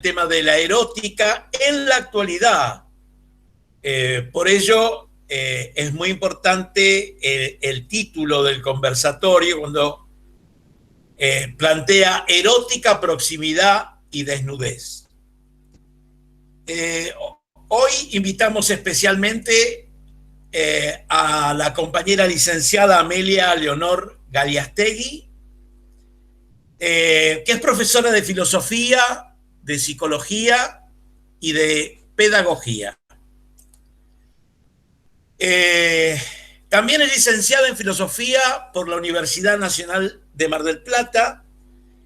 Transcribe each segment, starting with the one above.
tema de la erótica en la actualidad. Por ello, es muy importante el título del conversatorio cuando plantea erótica, proximidad y desnudez. Hoy invitamos especialmente a la compañera licenciada Amelia Leonor Galiastegui, que es profesora de filosofía, de psicología y de pedagogía. También es licenciada en filosofía por la Universidad Nacional de Mar del Plata,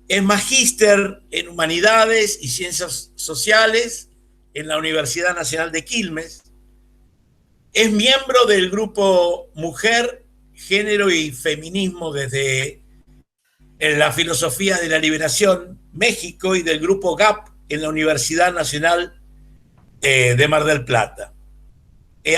es magíster en humanidades y ciencias sociales en la Universidad Nacional de Quilmes, es miembro del grupo Mujer, Género y Feminismo desde la Filosofía de la Liberación, México, y del grupo GAP en la Universidad Nacional de Mar del Plata.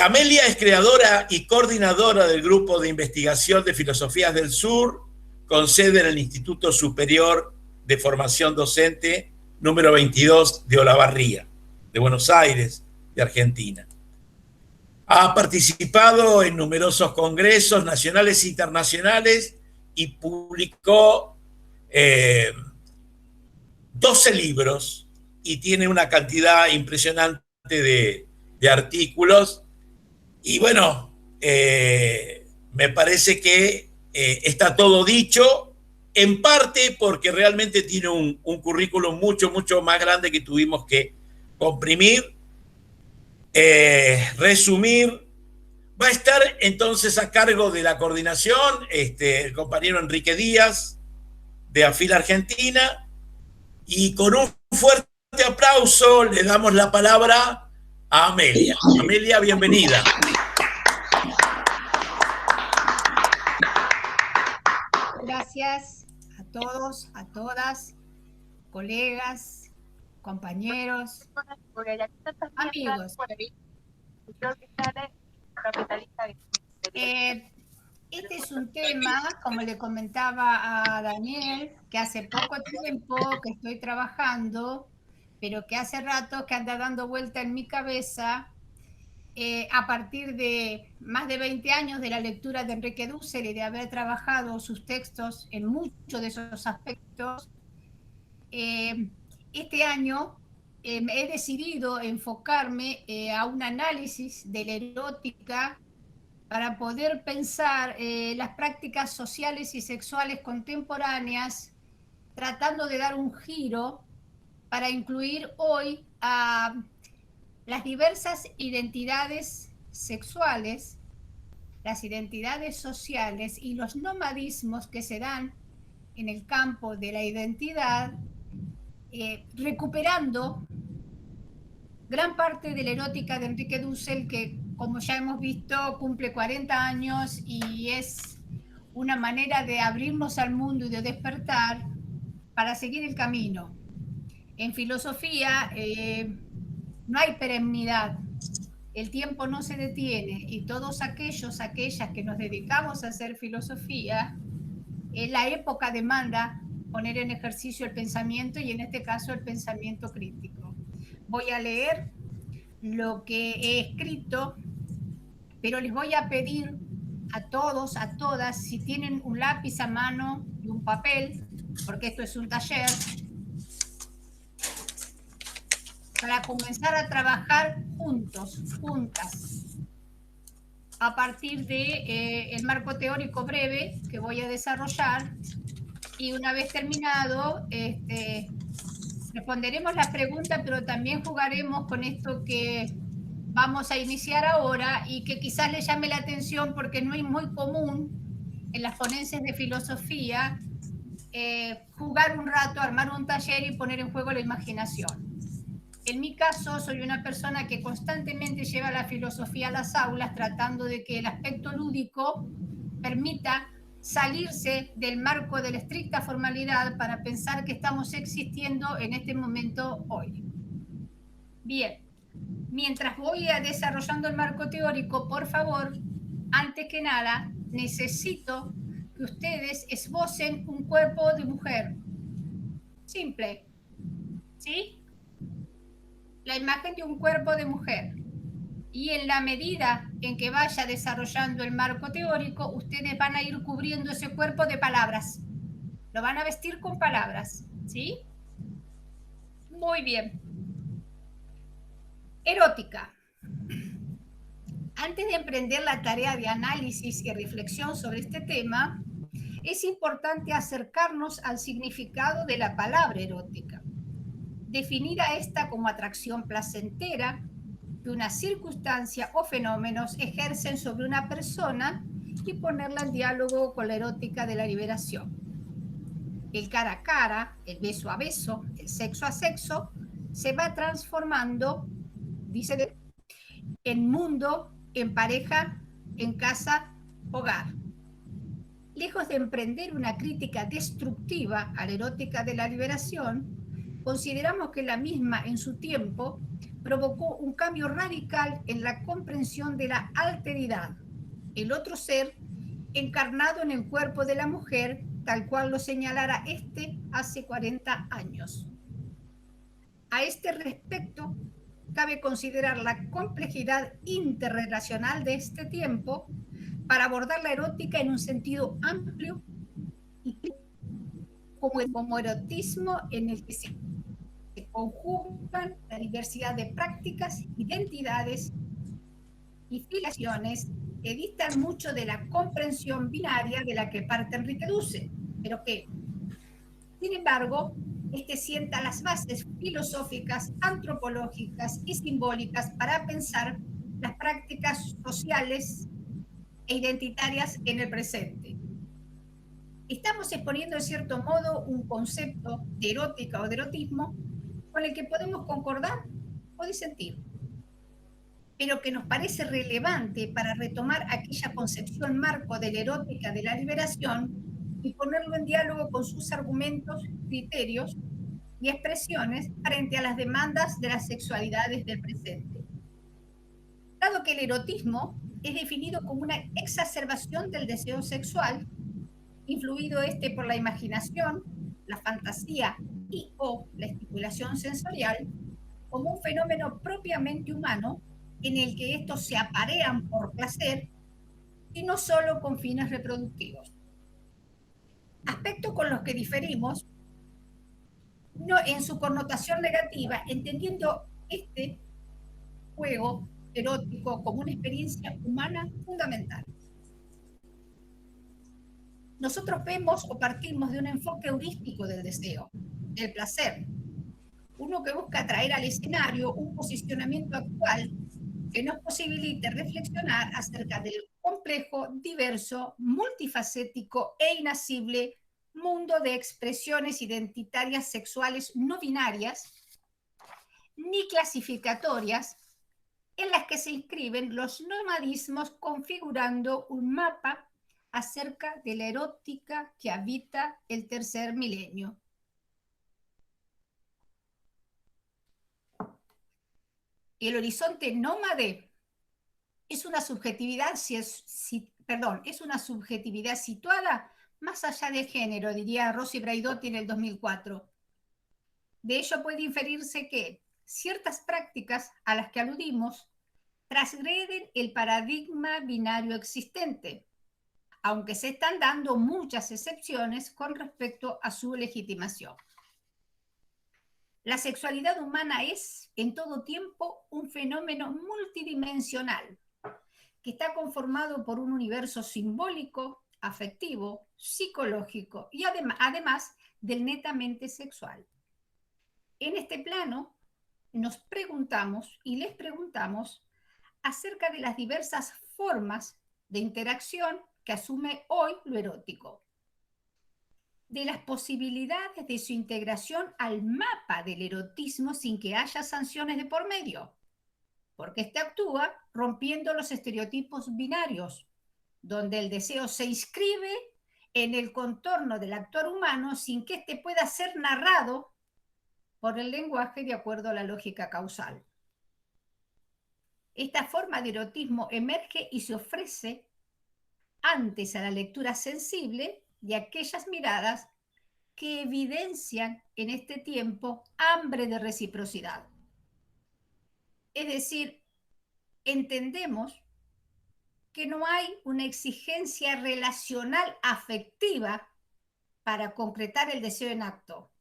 Amelia es creadora y coordinadora del Grupo de Investigación de Filosofías del Sur, con sede en el Instituto Superior de Formación Docente número 22 de Olavarría, de Buenos Aires, de Argentina. Ha participado en numerosos congresos nacionales e internacionales y publicó 12 libros y tiene una cantidad impresionante de artículos. Y bueno, me parece que está todo dicho, en parte porque realmente tiene un currículum mucho más grande que tuvimos que comprimir, resumir. Va a estar entonces a cargo de la coordinación el compañero Enrique Díaz, de AFIL Argentina, y con un fuerte aplauso le damos la palabra a Amelia. Amelia, bienvenida. Gracias a todos, a todas, colegas, compañeros, amigos. Este es un tema, como le comentaba a Daniel, que hace poco tiempo que estoy trabajando, pero que hace rato que anda dando vuelta en mi cabeza, a partir de más de 20 años de la lectura de Enrique Dussel y de haber trabajado sus textos en muchos de esos aspectos. Este año he decidido enfocarme a un análisis de la erótica para poder pensar las prácticas sociales y sexuales contemporáneas, tratando de dar un giro para incluir hoy a las diversas identidades sexuales, las identidades sociales y los nomadismos que se dan en el campo de la identidad, recuperando gran parte de la erótica de Enrique Dussel, que como ya hemos visto cumple 40 años y es una manera de abrirnos al mundo y de despertar para seguir el camino. En filosofía no hay perennidad, el tiempo no se detiene y todos aquellas que nos dedicamos a hacer filosofía, la época demanda poner en ejercicio el pensamiento y en este caso el pensamiento crítico. Voy a leer lo que he escrito, pero les voy a pedir a todos, a todas, si tienen un lápiz a mano y un papel, porque esto es un taller, para comenzar a trabajar juntos, juntas, a partir de el marco teórico breve que voy a desarrollar, y una vez terminado, responderemos las preguntas, pero también jugaremos con esto que vamos a iniciar ahora y que quizás les llame la atención porque no es muy común en las ponencias de filosofía jugar un rato, armar un taller y poner en juego la imaginación. En mi caso, soy una persona que constantemente lleva la filosofía a las aulas tratando de que el aspecto lúdico permita salirse del marco de la estricta formalidad para pensar que estamos existiendo en este momento hoy. Bien, mientras voy desarrollando el marco teórico, por favor, antes que nada, necesito que ustedes esbocen un cuerpo de mujer. Simple, ¿sí? la imagen de un cuerpo de mujer. Y en la medida en que vaya desarrollando el marco teórico, ustedes van a ir cubriendo ese cuerpo de palabras. Lo van a vestir con palabras, ¿sí? Muy bien. Erótica. Antes de emprender la tarea de análisis y reflexión sobre este tema, es importante acercarnos al significado de la palabra erótica. Definida esta como atracción placentera que una circunstancia o fenómenos ejercen sobre una persona y ponerla en diálogo con la erótica de la liberación. El cara a cara, el beso a beso, el sexo a sexo, se va transformando, dice, en mundo, en pareja, en casa, hogar. Lejos de emprender una crítica destructiva a la erótica de la liberación, consideramos que la misma en su tiempo provocó un cambio radical en la comprensión de la alteridad, el otro ser encarnado en el cuerpo de la mujer, tal cual lo señalara este hace 40 años. A este respecto, cabe considerar la complejidad interrelacional de este tiempo para abordar la erótica en un sentido amplio y como erotismo en el que se conjugan la diversidad de prácticas, identidades y filiaciones que distan mucho de la comprensión binaria de la que parte Enrique Dussel, pero que, sin embargo, este sienta las bases filosóficas, antropológicas y simbólicas para pensar las prácticas sociales e identitarias en el presente. Estamos exponiendo, en cierto modo, un concepto de erótica o de erotismo con el que podemos concordar o disentir, pero que nos parece relevante para retomar aquella concepción marco de la erótica de la liberación y ponerlo en diálogo con sus argumentos, criterios y expresiones frente a las demandas de las sexualidades del presente. Dado que el erotismo es definido como una exacerbación del deseo sexual, influido este por la imaginación, la fantasía y o la estimulación sensorial, como un fenómeno propiamente humano en el que estos se aparean por placer y no solo con fines reproductivos. Aspectos con los que diferimos no, en su connotación negativa, entendiendo este juego erótico como una experiencia humana fundamental. Nosotros vemos o partimos de un enfoque heurístico del deseo, del placer, uno que busca traer al escenario un posicionamiento actual que nos posibilite reflexionar acerca del complejo, diverso, multifacético e inasible mundo de expresiones identitarias sexuales no binarias ni clasificatorias en las que se inscriben los nomadismos configurando un mapa acerca de la erótica que habita el tercer milenio. El horizonte nómade es una subjetividad, es una subjetividad situada más allá del género, diría Rossi Braidotti en el 2004. De ello puede inferirse que ciertas prácticas a las que aludimos transgreden el paradigma binario existente, aunque se están dando muchas excepciones con respecto a su legitimación. La sexualidad humana es, en todo tiempo, un fenómeno multidimensional que está conformado por un universo simbólico, afectivo, psicológico y además del netamente sexual. En este plano, nos preguntamos y les preguntamos acerca de las diversas formas de interacción que asume hoy lo erótico, de las posibilidades de su integración al mapa del erotismo sin que haya sanciones de por medio, porque este actúa rompiendo los estereotipos binarios, donde el deseo se inscribe en el contorno del actor humano sin que éste pueda ser narrado por el lenguaje de acuerdo a la lógica causal. Esta forma de erotismo emerge y se ofrece antes a la lectura sensible de aquellas miradas que evidencian en este tiempo hambre de reciprocidad. Es decir, entendemos que no hay una exigencia relacional afectiva para concretar el deseo en acto,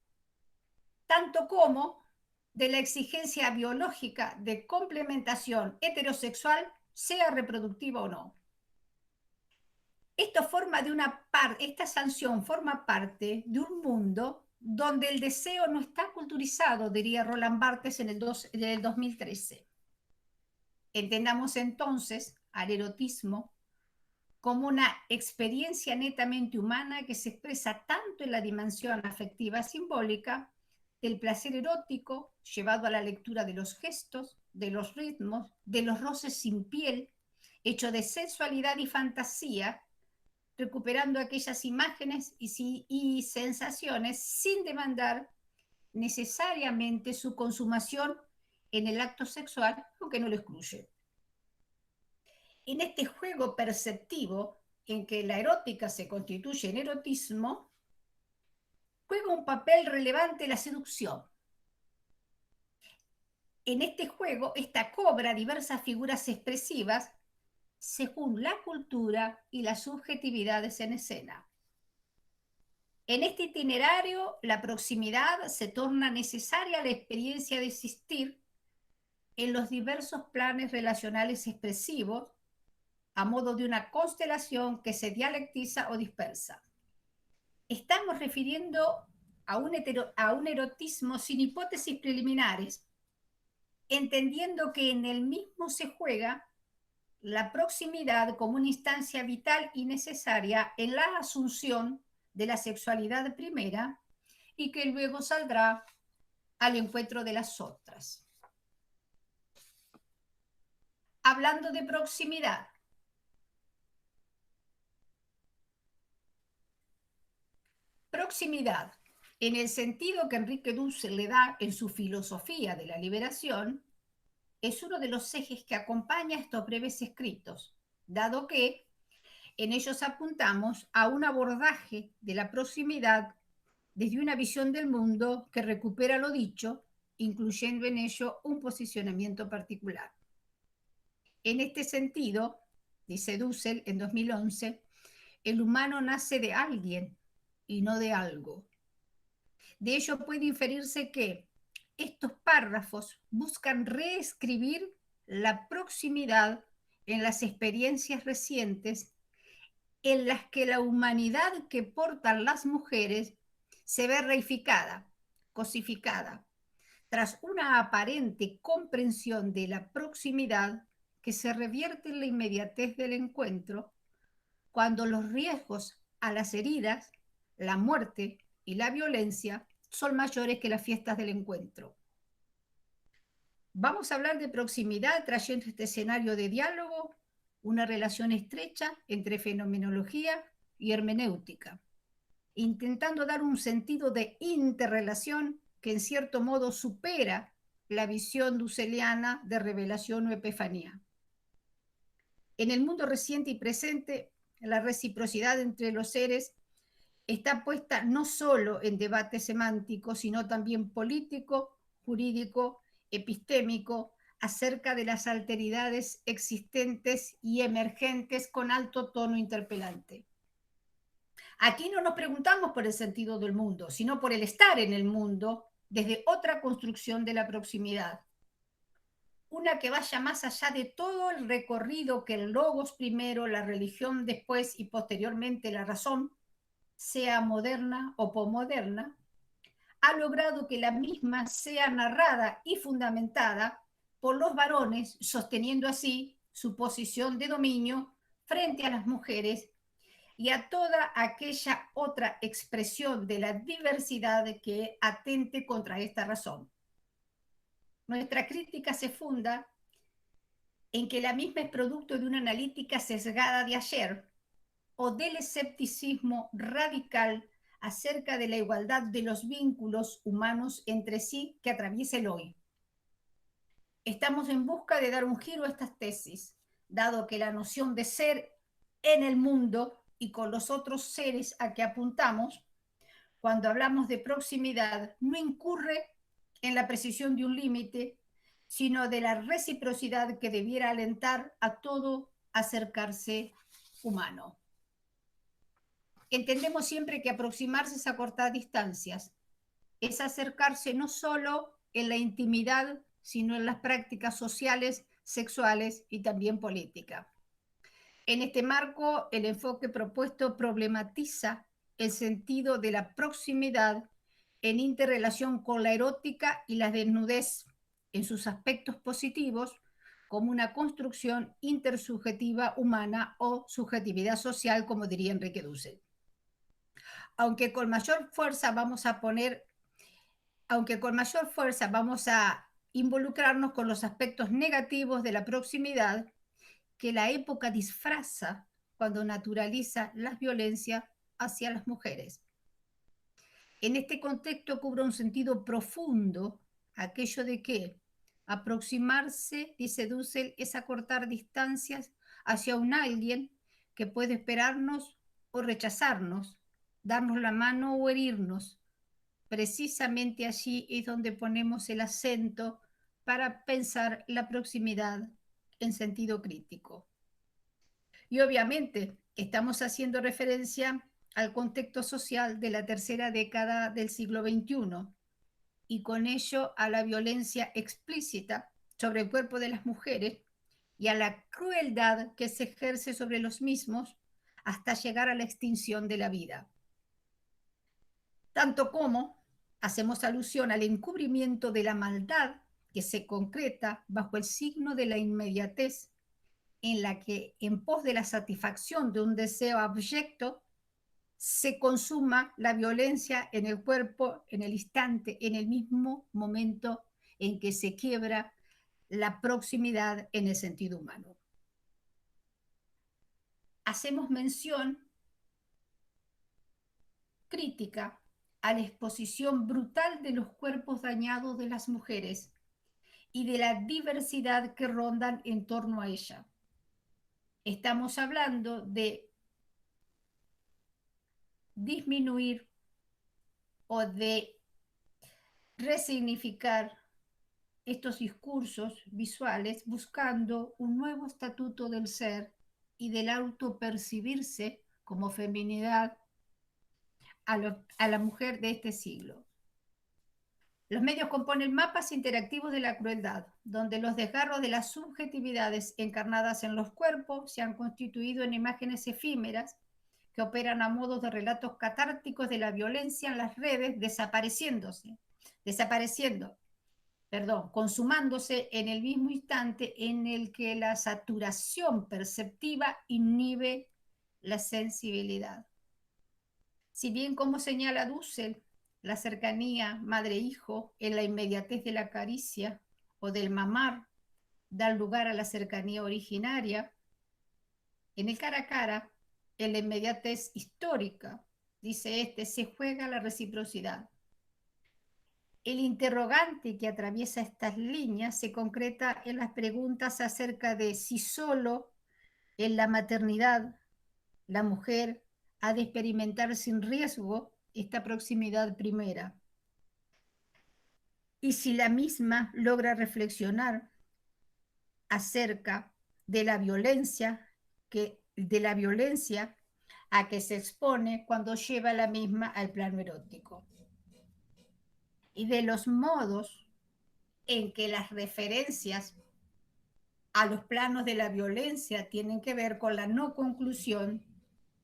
tanto como de la exigencia biológica de complementación heterosexual, sea reproductiva o no. Esta sanción forma parte de un mundo donde el deseo no está culturizado, diría Roland Barthes en el 2013. Entendamos entonces al erotismo como una experiencia netamente humana que se expresa tanto en la dimensión afectiva simbólica del placer erótico llevado a la lectura de los gestos, de los ritmos, de los roces sin piel, hecho de sensualidad y fantasía, recuperando aquellas imágenes y sensaciones sin demandar necesariamente su consumación en el acto sexual, aunque no lo excluye. En este juego perceptivo en que la erótica se constituye en erotismo, juega un papel relevante la seducción. En este juego, esta cobra diversas figuras expresivas según la cultura y las subjetividades en escena. En este itinerario, la proximidad se torna necesaria a la experiencia de existir en los diversos planes relacionales expresivos, a modo de una constelación que se dialectiza o dispersa. Estamos refiriendo a un erotismo sin hipótesis preliminares, entendiendo que en el mismo se juega la proximidad como una instancia vital y necesaria en la asunción de la sexualidad primera y que luego saldrá al encuentro de las otras. Hablando de proximidad, proximidad, en el sentido que Enrique Dussel le da en su filosofía de la liberación, es uno de los ejes que acompaña estos breves escritos, dado que en ellos apuntamos a un abordaje de la proximidad desde una visión del mundo que recupera lo dicho, incluyendo en ello un posicionamiento particular. En este sentido, dice Dussel en 2011, el humano nace de alguien y no de algo. De ello puede inferirse que estos párrafos buscan reescribir la proximidad en las experiencias recientes en las que la humanidad que portan las mujeres se ve reificada, cosificada, tras una aparente comprensión de la proximidad que se revierte en la inmediatez del encuentro, cuando los riesgos a las heridas, la muerte y la violencia son mayores que las fiestas del encuentro. Vamos a hablar de proximidad trayendo este escenario de diálogo, una relación estrecha entre fenomenología y hermenéutica, intentando dar un sentido de interrelación que en cierto modo supera la visión dusseliana de revelación o epifanía. En el mundo reciente y presente, la reciprocidad entre los seres está puesta no solo en debate semántico, sino también político, jurídico, epistémico, acerca de las alteridades existentes y emergentes con alto tono interpelante. Aquí no nos preguntamos por el sentido del mundo, sino por el estar en el mundo desde otra construcción de la proximidad. Una que vaya más allá de todo el recorrido que el logos primero, la religión después y posteriormente la razón, sea moderna o posmoderna, ha logrado que la misma sea narrada y fundamentada por los varones, sosteniendo así su posición de dominio frente a las mujeres y a toda aquella otra expresión de la diversidad que atente contra esta razón. Nuestra crítica se funda en que la misma es producto de una analítica sesgada de ayer o del escepticismo radical acerca de la igualdad de los vínculos humanos entre sí que atraviesa el hoy. Estamos en busca de dar un giro a estas tesis, dado que la noción de ser en el mundo y con los otros seres a que apuntamos, cuando hablamos de proximidad, no incurre en la precisión de un límite, sino de la reciprocidad que debiera alentar a todo acercarse humano. Entendemos siempre que aproximarse es acortar distancias, es acercarse no solo en la intimidad, sino en las prácticas sociales, sexuales y también políticas. En este marco, el enfoque propuesto problematiza el sentido de la proximidad en interrelación con la erótica y la desnudez en sus aspectos positivos como una construcción intersubjetiva humana o subjetividad social, como diría Enrique Dussel. Aunque con mayor fuerza vamos a involucrarnos con los aspectos negativos de la proximidad que la época disfraza cuando naturaliza las violencias hacia las mujeres. En este contexto cubre un sentido profundo aquello de que aproximarse, dice Dussel, es acortar distancias hacia un alguien que puede esperarnos o rechazarnos, darnos la mano o herirnos. Precisamente allí es donde ponemos el acento para pensar la proximidad en sentido crítico. Y obviamente estamos haciendo referencia al contexto social de la tercera década del siglo XXI y con ello a la violencia explícita sobre el cuerpo de las mujeres y a la crueldad que se ejerce sobre los mismos hasta llegar a la extinción de la vida. Tanto como hacemos alusión al encubrimiento de la maldad que se concreta bajo el signo de la inmediatez, en la que en pos de la satisfacción de un deseo abyecto se consuma la violencia en el cuerpo en el instante, en el mismo momento en que se quiebra la proximidad en el sentido humano. Hacemos mención crítica a la exposición brutal de los cuerpos dañados de las mujeres y de la diversidad que rondan en torno a ella. Estamos hablando de disminuir o de resignificar estos discursos visuales buscando un nuevo estatuto del ser y del autopercibirse como feminidad a la mujer de este siglo. Los medios componen mapas interactivos de la crueldad, donde los desgarros de las subjetividades encarnadas en los cuerpos se han constituido en imágenes efímeras que operan a modo de relatos catárticos de la violencia en las redes, consumándose en el mismo instante en el que la saturación perceptiva inhibe la sensibilidad. Si bien, como señala Dussel, la cercanía madre-hijo en la inmediatez de la caricia o del mamar da lugar a la cercanía originaria, en el cara a cara, en la inmediatez histórica, dice se juega la reciprocidad. El interrogante que atraviesa estas líneas se concreta en las preguntas acerca de si solo en la maternidad la mujer ha de experimentar sin riesgo esta proximidad primera, y si la misma logra reflexionar acerca de la violencia a que se expone cuando lleva la misma al plano erótico, y de los modos en que las referencias a los planos de la violencia tienen que ver con la no conclusión,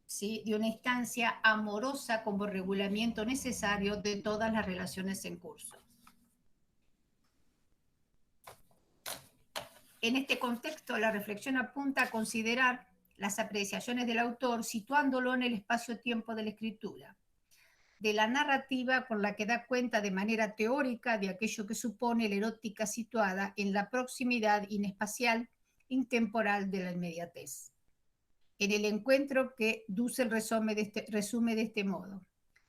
¿sí?, de una instancia amorosa como regulamiento necesario de todas las relaciones en curso. En este contexto, la reflexión apunta a considerar las apreciaciones del autor situándolo en el espacio-tiempo de la escritura, de la narrativa con la que da cuenta de manera teórica de aquello que supone la erótica situada en la proximidad inespacial, intemporal de la inmediatez. En el encuentro que Dussel resume de este modo: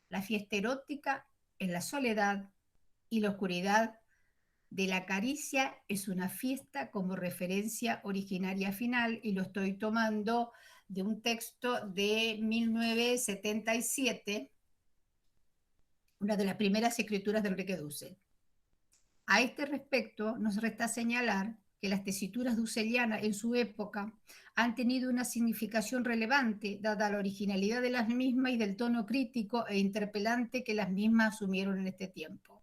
la fiesta erótica en la soledad y la oscuridad de la caricia es una fiesta como referencia originaria final, y lo estoy tomando de un texto de 1977, una de las primeras escrituras de Enrique Dussel. A este respecto, nos resta señalar que las tesituras dusselianas en su época han tenido una significación relevante, dada la originalidad de las mismas y del tono crítico e interpelante que las mismas asumieron en este tiempo.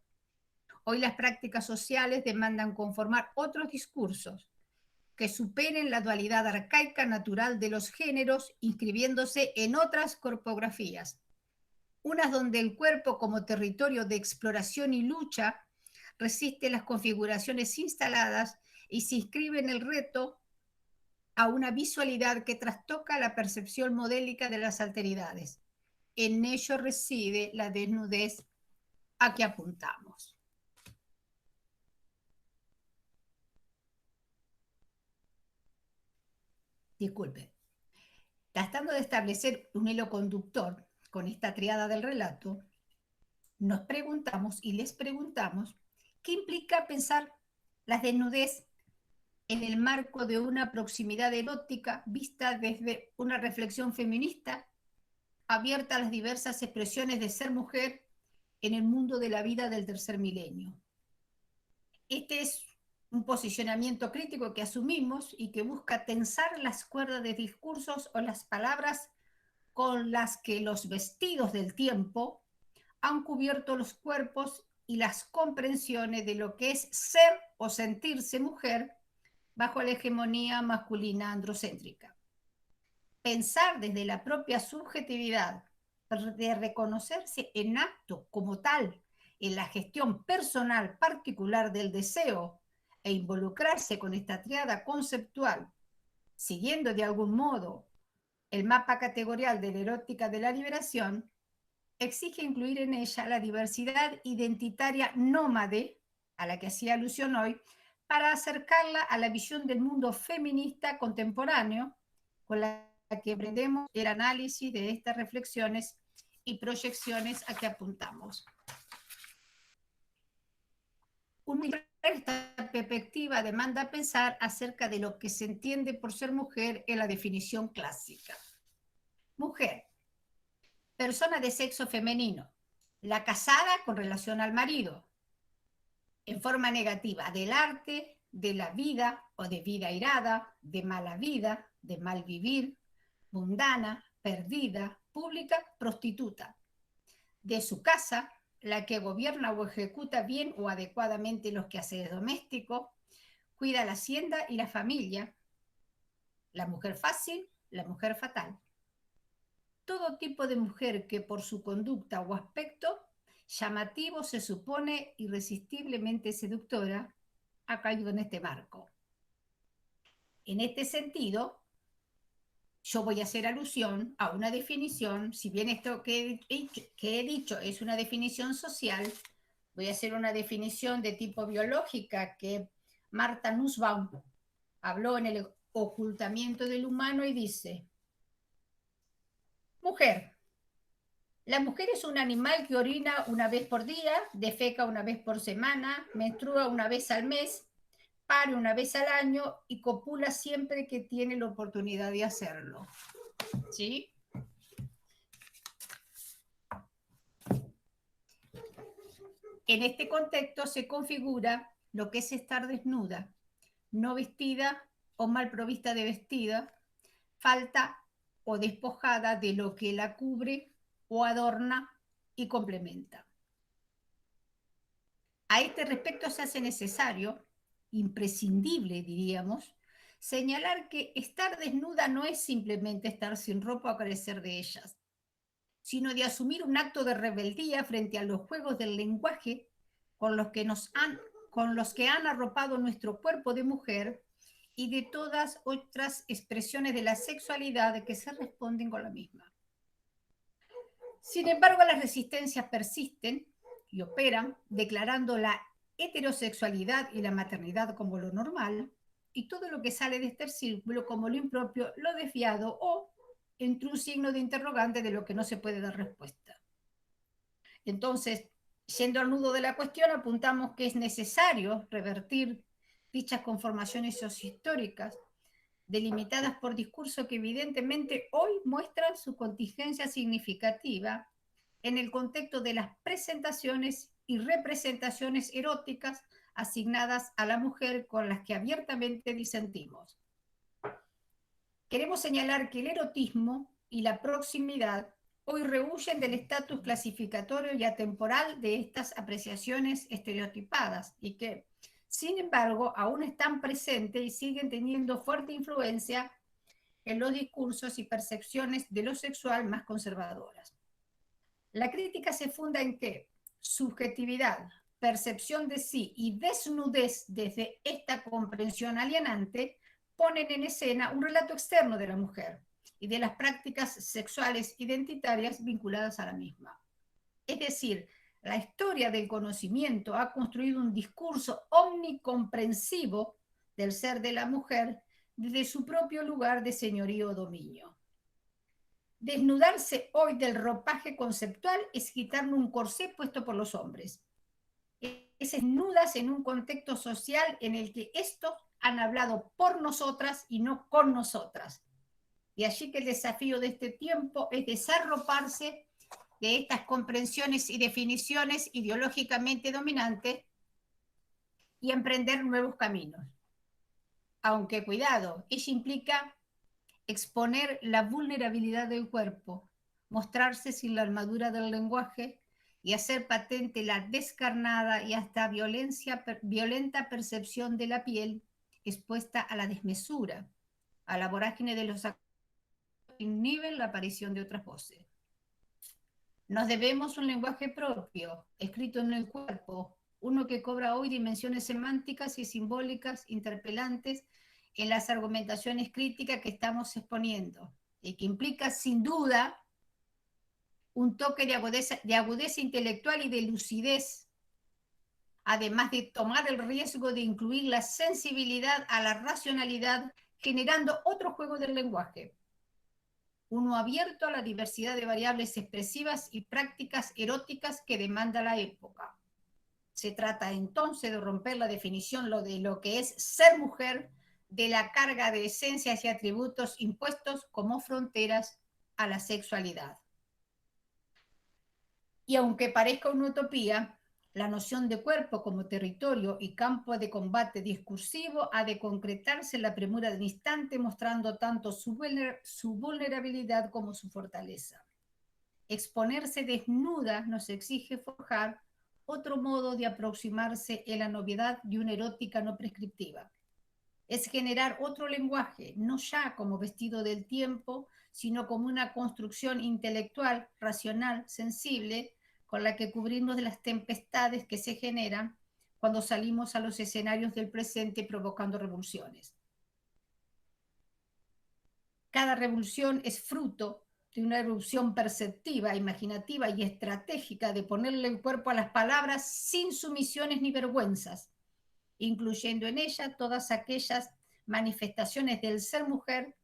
Hoy las prácticas sociales demandan conformar otros discursos que superen la dualidad arcaica natural de los géneros, inscribiéndose en otras corpografías, unas donde el cuerpo como territorio de exploración y lucha resiste las configuraciones instaladas y se inscribe en el reto a una visualidad que trastoca la percepción modélica de las alteridades. En ello reside la desnudez a que apuntamos. Disculpe. Tratando de establecer un hilo conductor con esta triada del relato, nos preguntamos y les preguntamos qué implica pensar la desnudez en el marco de una proximidad erótica vista desde una reflexión feminista abierta a las diversas expresiones de ser mujer en el mundo de la vida del tercer milenio. Este es un posicionamiento crítico que asumimos y que busca tensar las cuerdas de discursos o las palabras con las que los vestidos del tiempo han cubierto los cuerpos y las comprensiones de lo que es ser o sentirse mujer bajo la hegemonía masculina androcéntrica. Pensar desde la propia subjetividad, de reconocerse en acto como tal, en la gestión personal particular del deseo e involucrarse con esta triada conceptual, siguiendo de algún modo el mapa categorial de la erótica de la liberación, exige incluir en ella la diversidad identitaria nómade, a la que hacía alusión hoy, para acercarla a la visión del mundo feminista contemporáneo, con la que emprendemos el análisis de estas reflexiones y proyecciones a que apuntamos. Esta perspectiva demanda pensar acerca de lo que se entiende por ser mujer en la definición clásica. Mujer, persona de sexo femenino, la casada con relación al marido, en forma negativa, del arte, de la vida o de vida airada, de mala vida, de mal vivir, mundana, perdida, pública, prostituta. De su casa, la que gobierna o ejecuta bien o adecuadamente los quehaceres domésticos, cuida la hacienda y la familia, la mujer fácil, la mujer fatal. Todo tipo de mujer que por su conducta o aspecto llamativo se supone irresistiblemente seductora, ha caído en este marco. En este sentido, yo voy a hacer alusión a una definición, si bien esto que he dicho es una definición social, voy a hacer una definición de tipo biológica que Martha Nussbaum habló en el ocultamiento del humano y dice: mujer. La mujer es un animal que orina una vez por día, defeca una vez por semana, menstrua una vez al mes, pare una vez al año y copula siempre que tiene la oportunidad de hacerlo. ¿Sí? En este contexto se configura lo que es estar desnuda, no vestida o mal provista de vestida, falta o despojada de lo que la cubre o adorna y complementa. A este respecto se hace necesario, imprescindible diríamos, señalar que estar desnuda no es simplemente estar sin ropa o carecer de ellas, sino de asumir un acto de rebeldía frente a los juegos del lenguaje con los que han arropado nuestro cuerpo de mujer y de todas otras expresiones de la sexualidad que se responden con la misma. Sin embargo, las resistencias persisten y operan, declarando la heterosexualidad y la maternidad como lo normal, y todo lo que sale de este círculo como lo impropio, lo desviado o entre un signo de interrogante de lo que no se puede dar respuesta. Entonces, yendo al nudo de la cuestión, apuntamos que es necesario revertir dichas conformaciones sociohistóricas delimitadas por discursos que evidentemente hoy muestran su contingencia significativa en el contexto de las presentaciones y representaciones eróticas asignadas a la mujer con las que abiertamente disentimos. Queremos señalar que el erotismo y la proximidad hoy rehuyen del estatus clasificatorio y atemporal de estas apreciaciones estereotipadas y que, sin embargo, aún están presentes y siguen teniendo fuerte influencia en los discursos y percepciones de lo sexual más conservadoras. La crítica se funda en que subjetividad, percepción de sí y desnudez desde esta comprensión alienante ponen en escena un relato externo de la mujer y de las prácticas sexuales identitarias vinculadas a la misma. Es decir, la historia del conocimiento ha construido un discurso omnicomprensivo del ser de la mujer desde su propio lugar de señorío o dominio. Desnudarse hoy del ropaje conceptual es quitarle un corsé puesto por los hombres. Es desnudas en un contexto social en el que estos han hablado por nosotras y no con nosotras. Y allí que el desafío de este tiempo es desarroparse de estas comprensiones y definiciones ideológicamente dominantes y emprender nuevos caminos. Aunque cuidado, ello implica exponer la vulnerabilidad del cuerpo, mostrarse sin la armadura del lenguaje y hacer patente la descarnada y hasta violenta percepción de la piel expuesta a la desmesura, a la vorágine de los actos que inhiben la aparición de otras voces. Nos debemos un lenguaje propio, escrito en el cuerpo, uno que cobra hoy dimensiones semánticas y simbólicas interpelantes en las argumentaciones críticas que estamos exponiendo, y que implica sin duda un toque de agudeza intelectual y de lucidez, además de tomar el riesgo de incluir la sensibilidad a la racionalidad, generando otro juego del lenguaje, uno abierto a la diversidad de variables expresivas y prácticas eróticas que demanda la época. Se trata entonces de romper la definición de lo que es ser mujer, de la carga de esencias y atributos impuestos como fronteras a la sexualidad. Y aunque parezca una utopía, la noción de cuerpo como territorio y campo de combate discursivo ha de concretarse en la premura del instante, mostrando tanto su vulnerabilidad como su fortaleza. Exponerse desnuda nos exige forjar otro modo de aproximarse a la novedad de una erótica no prescriptiva. Es generar otro lenguaje, no ya como vestido del tiempo, sino como una construcción intelectual, racional, sensible, con la que cubrirnos de las tempestades que se generan cuando salimos a los escenarios del presente provocando revoluciones. Cada revolución es fruto de una evolución perceptiva, imaginativa y estratégica de ponerle el cuerpo a las palabras sin sumisiones ni vergüenzas, incluyendo en ella todas aquellas manifestaciones del ser mujer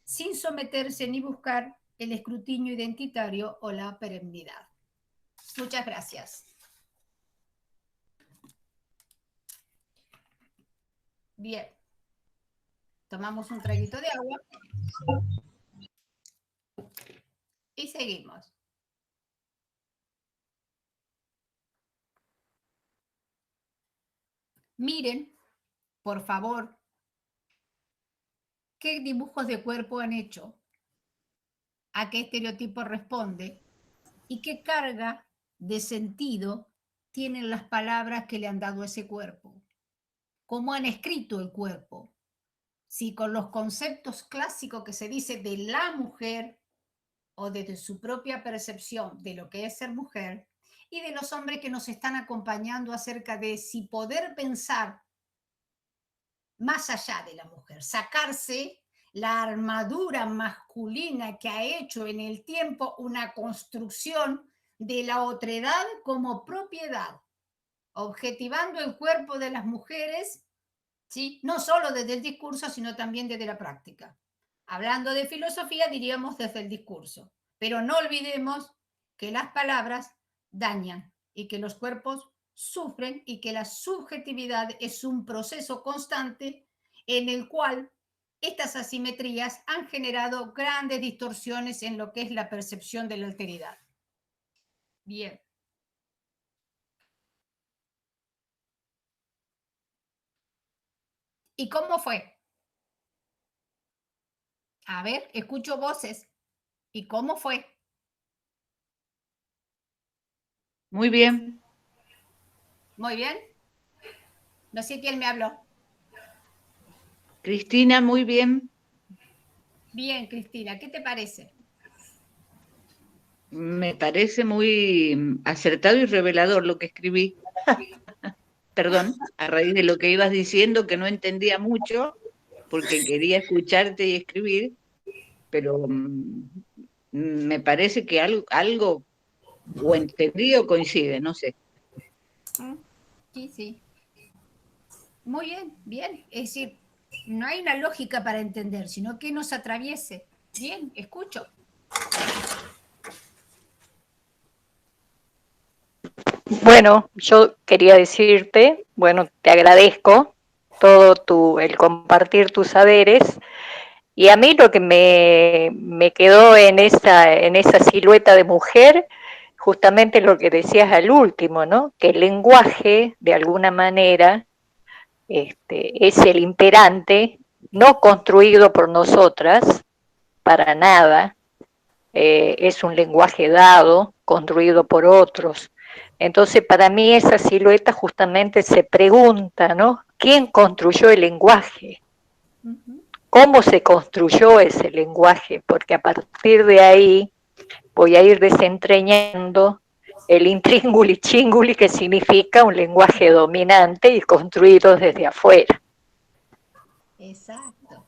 sin someterse ni buscar el escrutinio identitario o la perennidad. Muchas gracias. Bien. Tomamos un traguito de agua y seguimos. Miren, por favor, qué dibujos de cuerpo han hecho, a qué estereotipo responde y qué carga de sentido tienen las palabras que le han dado a ese cuerpo. Cómo han escrito el cuerpo. Si con los conceptos clásicos que se dice de la mujer o desde su propia percepción de lo que es ser mujer, y de los hombres que nos están acompañando acerca de si poder pensar más allá de la mujer, sacarse la armadura masculina que ha hecho en el tiempo una construcción de la otredad como propiedad, objetivando el cuerpo de las mujeres, ¿sí? No solo desde el discurso, sino también desde la práctica. Hablando de filosofía, diríamos desde el discurso, pero no olvidemos que las palabras dañan y que los cuerpos sufren y que la subjetividad es un proceso constante en el cual estas asimetrías han generado grandes distorsiones en lo que es la percepción de la alteridad. Bien. ¿Y cómo fue? A ver, escucho voces. ¿Y cómo fue? Muy bien. Muy bien. No sé quién me habló. Cristina, muy bien. Bien, Cristina, ¿qué te parece? Me parece muy acertado y revelador lo que escribí. Perdón, a raíz de lo que ibas diciendo, que no entendía mucho, porque quería escucharte y escribir, pero me parece que algo o entendí o coincide, no sé. Sí, sí. Muy bien, bien. Es decir, no hay una lógica para entender, sino que nos atraviese. Bien, escucho. Bueno, yo quería decirte, bueno, te agradezco el compartir tus saberes. Y a mí lo que me quedó en esa silueta de mujer, justamente lo que decías al último, ¿no? Que el lenguaje, de alguna manera, es el imperante, no construido por nosotras, para nada, es un lenguaje dado, construido por otros. Entonces, para mí esa silueta justamente se pregunta, ¿no? ¿Quién construyó el lenguaje? ¿Cómo se construyó ese lenguaje? Porque a partir de ahí voy a ir desentrañando el intríngulis chinguli, que significa un lenguaje dominante y construido desde afuera. Exacto.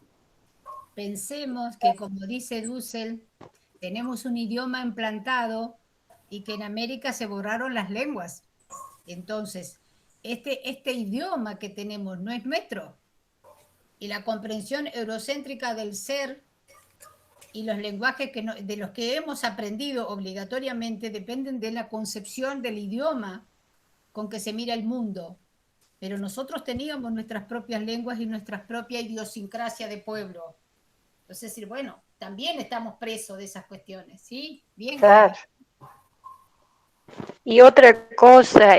Pensemos que, como dice Dussel, tenemos un idioma implantado y que en América se borraron las lenguas. Entonces, este idioma que tenemos no es nuestro. Y la comprensión eurocéntrica del ser y los lenguajes de los que hemos aprendido obligatoriamente dependen de la concepción del idioma con que se mira el mundo. Pero nosotros teníamos nuestras propias lenguas y nuestra propia idiosincrasia de pueblo. Entonces, decir, bueno, también estamos presos de esas cuestiones, ¿sí? Bien, Claro. Y otra cosa,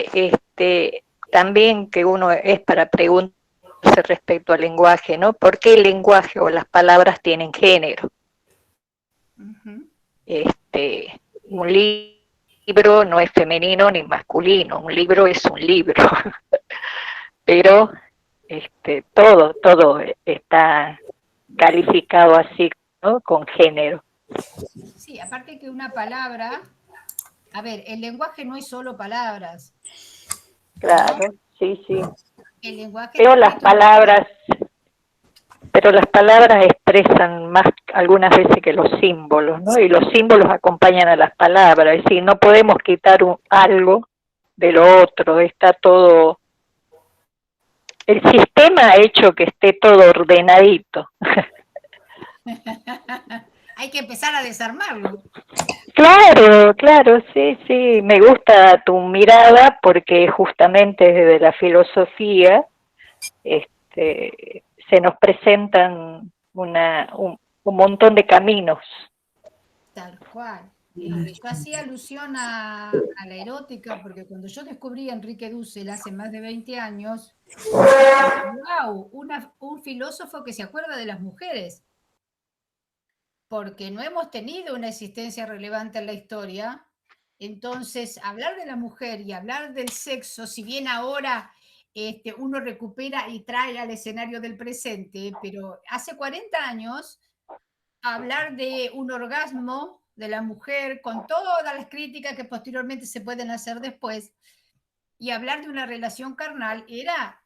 también que uno es para preguntarse respecto al lenguaje, ¿no? ¿Por qué el lenguaje o las palabras tienen género? Un libro no es femenino ni masculino, un libro es un libro, pero todo está calificado así, ¿no? Con género. Sí, aparte que una palabra, a ver, el lenguaje no es solo palabras. Claro, ¿no? sí, sí. El lenguaje Pero también las palabras expresan más algunas veces que los símbolos, ¿no? Y los símbolos acompañan a las palabras, es decir, no podemos quitar algo de lo otro, está todo, el sistema ha hecho que esté todo ordenadito. hay que empezar a desarmarlo. Claro, claro, sí, sí, me gusta tu mirada porque justamente desde la filosofía se nos presentan un montón de caminos. Tal cual. Yo hacía alusión a la erótica porque cuando yo descubrí a Enrique Dussel hace más de 20 años, wow, un filósofo que se acuerda de las mujeres, porque no hemos tenido una existencia relevante en la historia. Entonces, hablar de la mujer y hablar del sexo, si bien ahora uno recupera y trae al escenario del presente, pero hace 40 años, hablar de un orgasmo de la mujer con todas las críticas que posteriormente se pueden hacer después, y hablar de una relación carnal era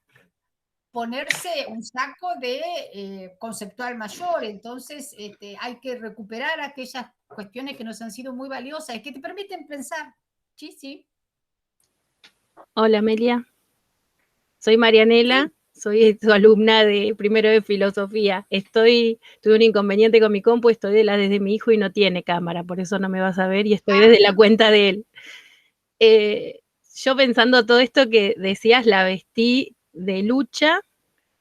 ponerse un saco de conceptual mayor. Entonces hay que recuperar aquellas cuestiones que nos han sido muy valiosas y que te permiten pensar. Sí, sí. Hola, Amelia. Soy Marianela, soy tu alumna de primero de filosofía. Tuve un inconveniente con mi compu, estoy desde mi hijo y no tiene cámara, por eso no me vas a ver y estoy desde la cuenta de él. Yo pensando todo esto que decías, la vestí de lucha,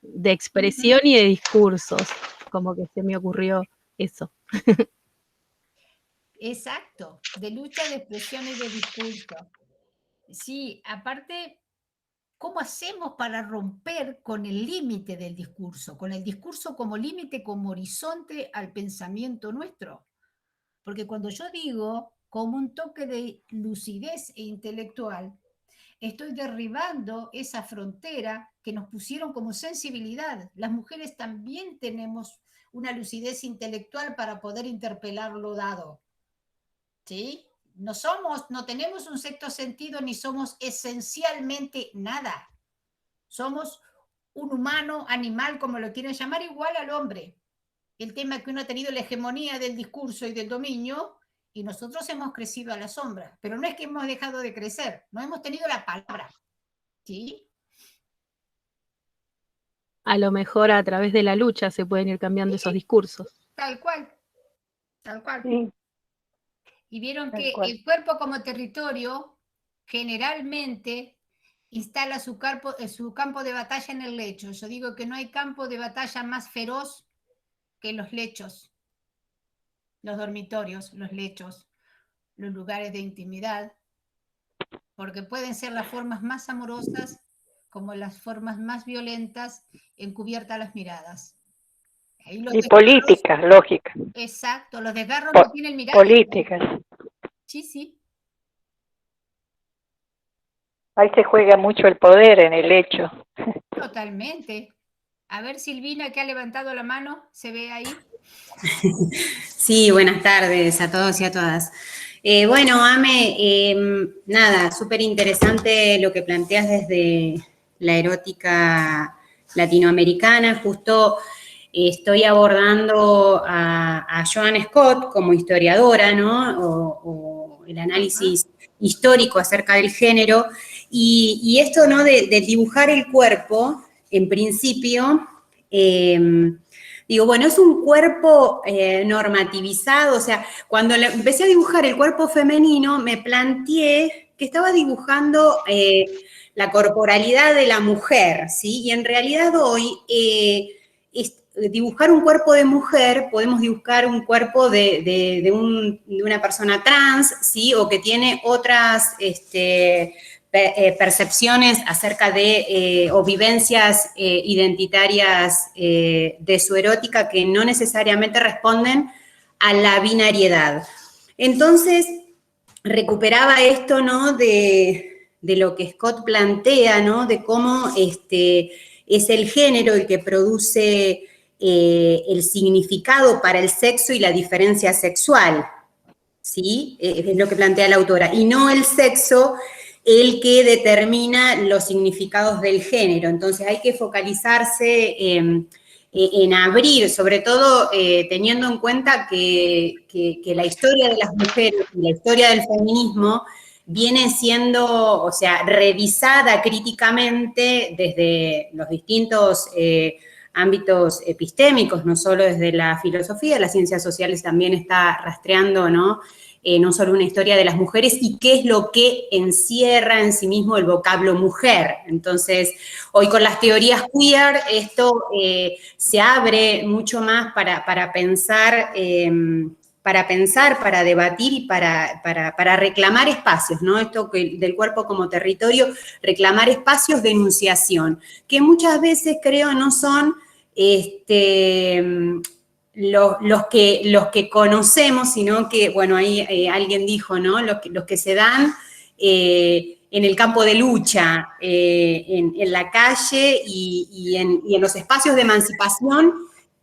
de expresión y de discursos, como que se me ocurrió eso. Exacto, de lucha, de expresión y de discurso. Sí, aparte, ¿cómo hacemos para romper con el límite del discurso? Con el discurso como límite, como horizonte al pensamiento nuestro. Porque cuando yo digo como un toque de lucidez e intelectual, estoy derribando esa frontera que nos pusieron como sensibilidad. Las mujeres también tenemos una lucidez intelectual para poder interpelar lo dado. ¿Sí? No tenemos un sexto sentido ni somos esencialmente nada. Somos un humano, animal, como lo quieran llamar, igual al hombre. El tema es que uno ha tenido la hegemonía del discurso y del dominio y nosotros hemos crecido a la sombra. Pero no es que hemos dejado de crecer, no hemos tenido la palabra. ¿Sí? A lo mejor a través de la lucha se pueden ir cambiando esos discursos. Tal cual. Tal cual. Sí, Y vieron tal que cual. el cuerpo como territorio generalmente instala su campo de batalla en el lecho. Yo digo que no hay campo de batalla más feroz que los lechos, los dormitorios, los lechos, los lugares de intimidad, porque pueden ser las formas más amorosas como las formas más violentas, encubiertas las miradas. Ahí los Y desgarros, políticas, lógica. exacto, los desgarros no tienen mirada. Políticas. Sí, sí. Ahí se juega mucho el poder en el hecho. Totalmente. A ver, Silvina, que ha levantado la mano, ¿se ve ahí? Sí, buenas tardes a todos y a todas. Bueno, Ame, nada, súper interesante lo que planteas desde la erótica latinoamericana. Justo estoy abordando a Joan Scott como historiadora, ¿no? O el análisis histórico acerca del género. Y esto, ¿no? De dibujar el cuerpo, en principio, digo, bueno, es un cuerpo normativizado, o sea, cuando empecé a dibujar el cuerpo femenino, me planteé que estaba dibujando la corporalidad de la mujer, ¿sí? Y en realidad hoy, dibujar un cuerpo de mujer, podemos dibujar un cuerpo de una persona trans, ¿sí? O que tiene otras percepciones acerca de, o vivencias identitarias de su erótica que no necesariamente responden a la binariedad. Entonces, recuperaba esto, ¿no? De lo que Scott plantea, ¿no? De cómo es el género el que produce el significado para el sexo y la diferencia sexual, ¿sí? Es lo que plantea la autora, y no el sexo el que determina los significados del género. Entonces hay que focalizarse en abrir, sobre todo teniendo en cuenta que la historia de las mujeres y la historia del feminismo viene siendo, o sea, revisada críticamente desde los distintos ámbitos epistémicos, no solo desde la filosofía, las ciencias sociales también está rastreando, ¿no? No solo una historia de las mujeres y qué es lo que encierra en sí mismo el vocablo mujer. Entonces, hoy con las teorías queer, esto se abre mucho más para pensar, para debatir y para reclamar espacios, ¿no? Esto del cuerpo como territorio, reclamar espacios de enunciación, que muchas veces creo no son los que conocemos, sino que, bueno, ahí alguien dijo, ¿no? Los que se dan en el campo de lucha, en la calle y en los espacios de emancipación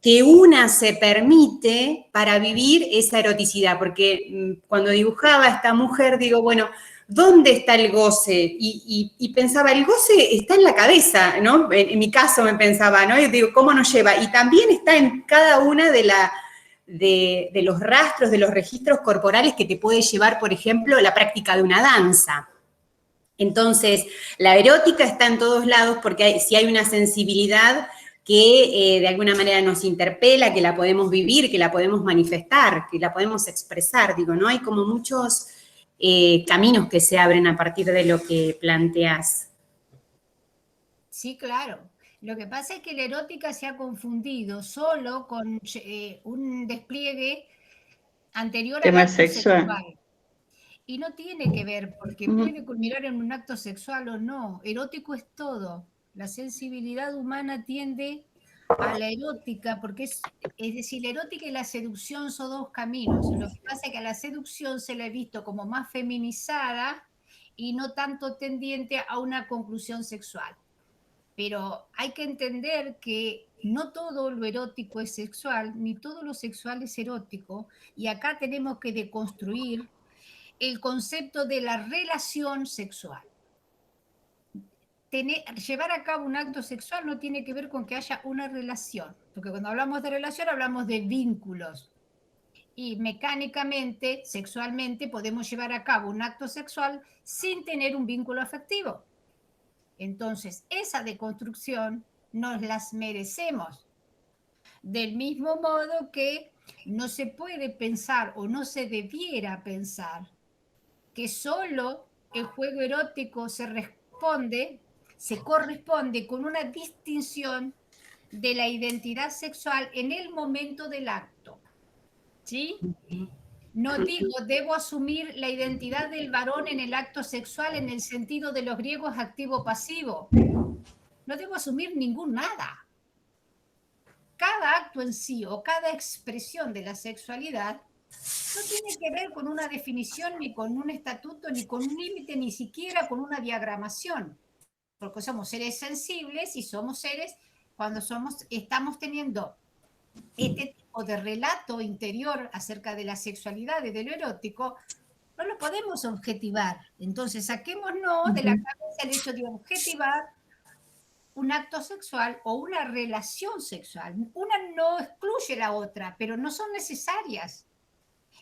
que una se permite para vivir esa eroticidad, porque cuando dibujaba a esta mujer, digo, bueno, ¿dónde está el goce? Y pensaba, el goce está en la cabeza, ¿no? En mi caso me pensaba, ¿no? Y digo, ¿cómo nos lleva? Y también está en cada una de los rastros, de los registros corporales que te puede llevar, por ejemplo, la práctica de una danza. Entonces, la erótica está en todos lados porque si hay una sensibilidad que de alguna manera nos interpela, que la podemos vivir, que la podemos manifestar, que la podemos expresar, digo, ¿no? Hay como muchos caminos que se abren a partir de lo que planteas. Sí, claro. Lo que pasa es que la erótica se ha confundido solo con un despliegue anterior al Tema acto sexual. sexual. Y no tiene que ver, porque puede culminar en un acto sexual o no. Erótico es todo. La sensibilidad humana tiende a la erótica, porque es decir, la erótica y la seducción son dos caminos. Lo que pasa es que a la seducción se la ha visto como más feminizada y no tanto tendiente a una conclusión sexual. Pero hay que entender que no todo lo erótico es sexual, ni todo lo sexual es erótico, y acá tenemos que deconstruir el concepto de la relación sexual. Llevar a cabo un acto sexual no tiene que ver con que haya una relación, porque cuando hablamos de relación hablamos de vínculos. Y mecánicamente, sexualmente, podemos llevar a cabo un acto sexual sin tener un vínculo afectivo. Entonces, esa deconstrucción nos las merecemos. Del mismo modo que no se puede pensar o no se debiera pensar que solo el juego erótico se corresponde con una distinción de la identidad sexual en el momento del acto. ¿Sí? No digo, debo asumir la identidad del varón en el acto sexual en el sentido de los griegos activo-pasivo. No debo asumir ningún nada. Cada acto en sí o cada expresión de la sexualidad no tiene que ver con una definición, ni con un estatuto, ni con un límite, ni siquiera con una diagramación, porque somos seres sensibles y somos seres cuando estamos teniendo este tipo de relato interior acerca de la sexualidad y de lo erótico, no lo podemos objetivar. Entonces, saquémonos de la cabeza el hecho de objetivar un acto sexual o una relación sexual. Una no excluye la otra, pero no son necesarias.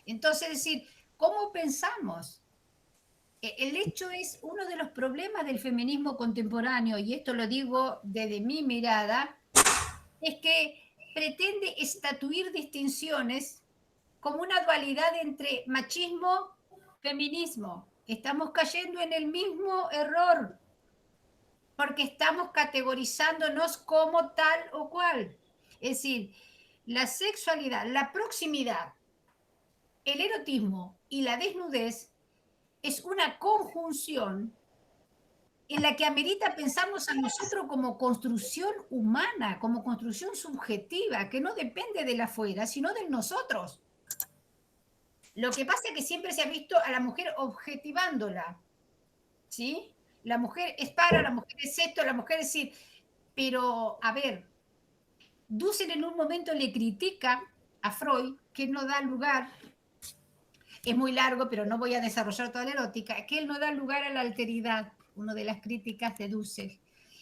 Entonces, es decir, ¿cómo pensamos? El hecho es uno de los problemas del feminismo contemporáneo, y esto lo digo desde mi mirada, es que pretende estatuir distinciones como una dualidad entre machismo, feminismo. Estamos cayendo en el mismo error, porque estamos categorizándonos como tal o cual. Es decir, la sexualidad, la proximidad, el erotismo y la desnudez es una conjunción en la que amerita pensarnos a nosotros como construcción humana, como construcción subjetiva, que no depende del afuera, sino de nosotros. Lo que pasa es que siempre se ha visto a la mujer objetivándola, ¿sí? La mujer es la mujer es esto, la mujer es decir, pero a ver, Dussel en un momento le critica a Freud que no da lugar, es muy largo, pero no voy a desarrollar toda la erótica, que él no da lugar a la alteridad, una de las críticas de Dussel,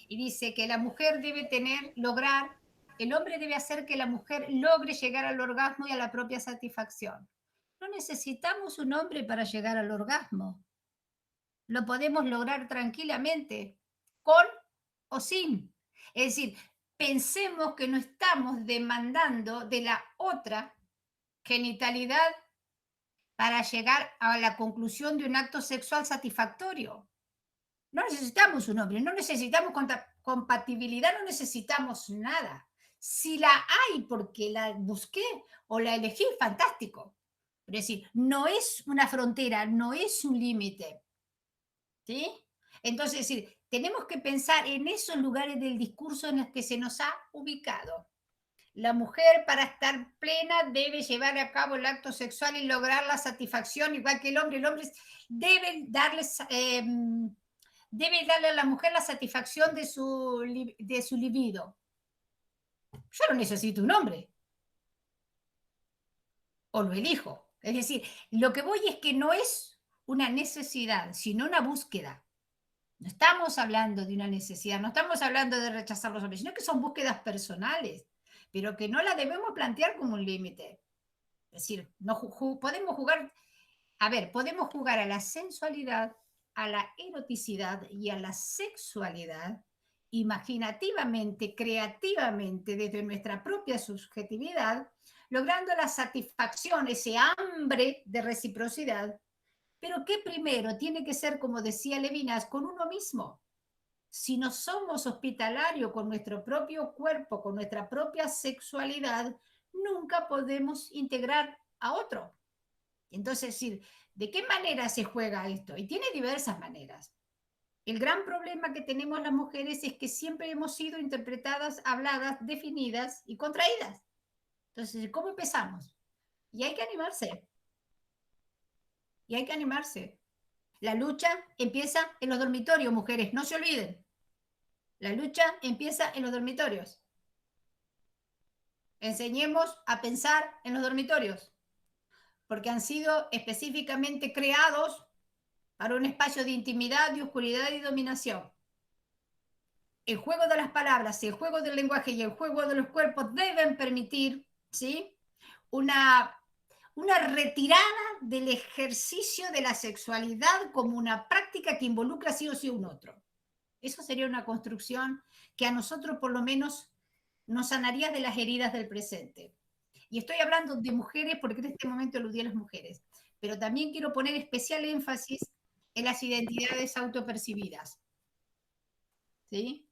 y dice que la mujer debe el hombre debe hacer que la mujer logre llegar al orgasmo y a la propia satisfacción. No necesitamos un hombre para llegar al orgasmo. Lo podemos lograr tranquilamente, con o sin. Es decir, pensemos que no estamos demandando de la otra genitalidad para llegar a la conclusión de un acto sexual satisfactorio. No necesitamos un hombre, no necesitamos compatibilidad, no necesitamos nada. Si la hay porque la busqué o la elegí, fantástico. Es decir, no es una frontera, no es un límite. ¿Sí? Entonces, es decir, tenemos que pensar en esos lugares del discurso en los que se nos ha ubicado. La mujer, para estar plena, debe llevar a cabo el acto sexual y lograr la satisfacción, igual que el hombre. El hombre debe darle a la mujer la satisfacción de su libido. Yo no necesito un hombre. O lo elijo. Es decir, lo que voy es que no es una necesidad, sino una búsqueda. No estamos hablando de una necesidad, no estamos hablando de rechazar los hombres, sino que son búsquedas personales, pero que no la debemos plantear como un límite. Es decir, podemos jugar a la sensualidad, a la eroticidad y a la sexualidad imaginativamente, creativamente, desde nuestra propia subjetividad, logrando la satisfacción, ese hambre de reciprocidad, pero que primero tiene que ser, como decía Levinas, con uno mismo. Si no somos hospitalarios con nuestro propio cuerpo, con nuestra propia sexualidad, nunca podemos integrar a otro. Entonces, es decir, ¿De qué manera se juega esto? Y tiene diversas maneras. El gran problema que tenemos las mujeres es que siempre hemos sido interpretadas, habladas, definidas y contraídas. Entonces, ¿cómo empezamos? Y hay que animarse. Y hay que animarse. La lucha empieza en los dormitorios, mujeres, no se olviden. La lucha empieza en los dormitorios. Enseñemos a pensar en los dormitorios, porque han sido específicamente creados para un espacio de intimidad, de oscuridad y dominación. El juego de las palabras, el juego del lenguaje y el juego de los cuerpos deben permitir, ¿sí?, una retirada del ejercicio de la sexualidad como una práctica que involucra sí o sí un otro. Eso sería una construcción que a nosotros por lo menos nos sanaría de las heridas del presente. Y estoy hablando de mujeres porque en este momento aludí a las mujeres, pero también quiero poner especial énfasis en las identidades autopercibidas. ¿Sí?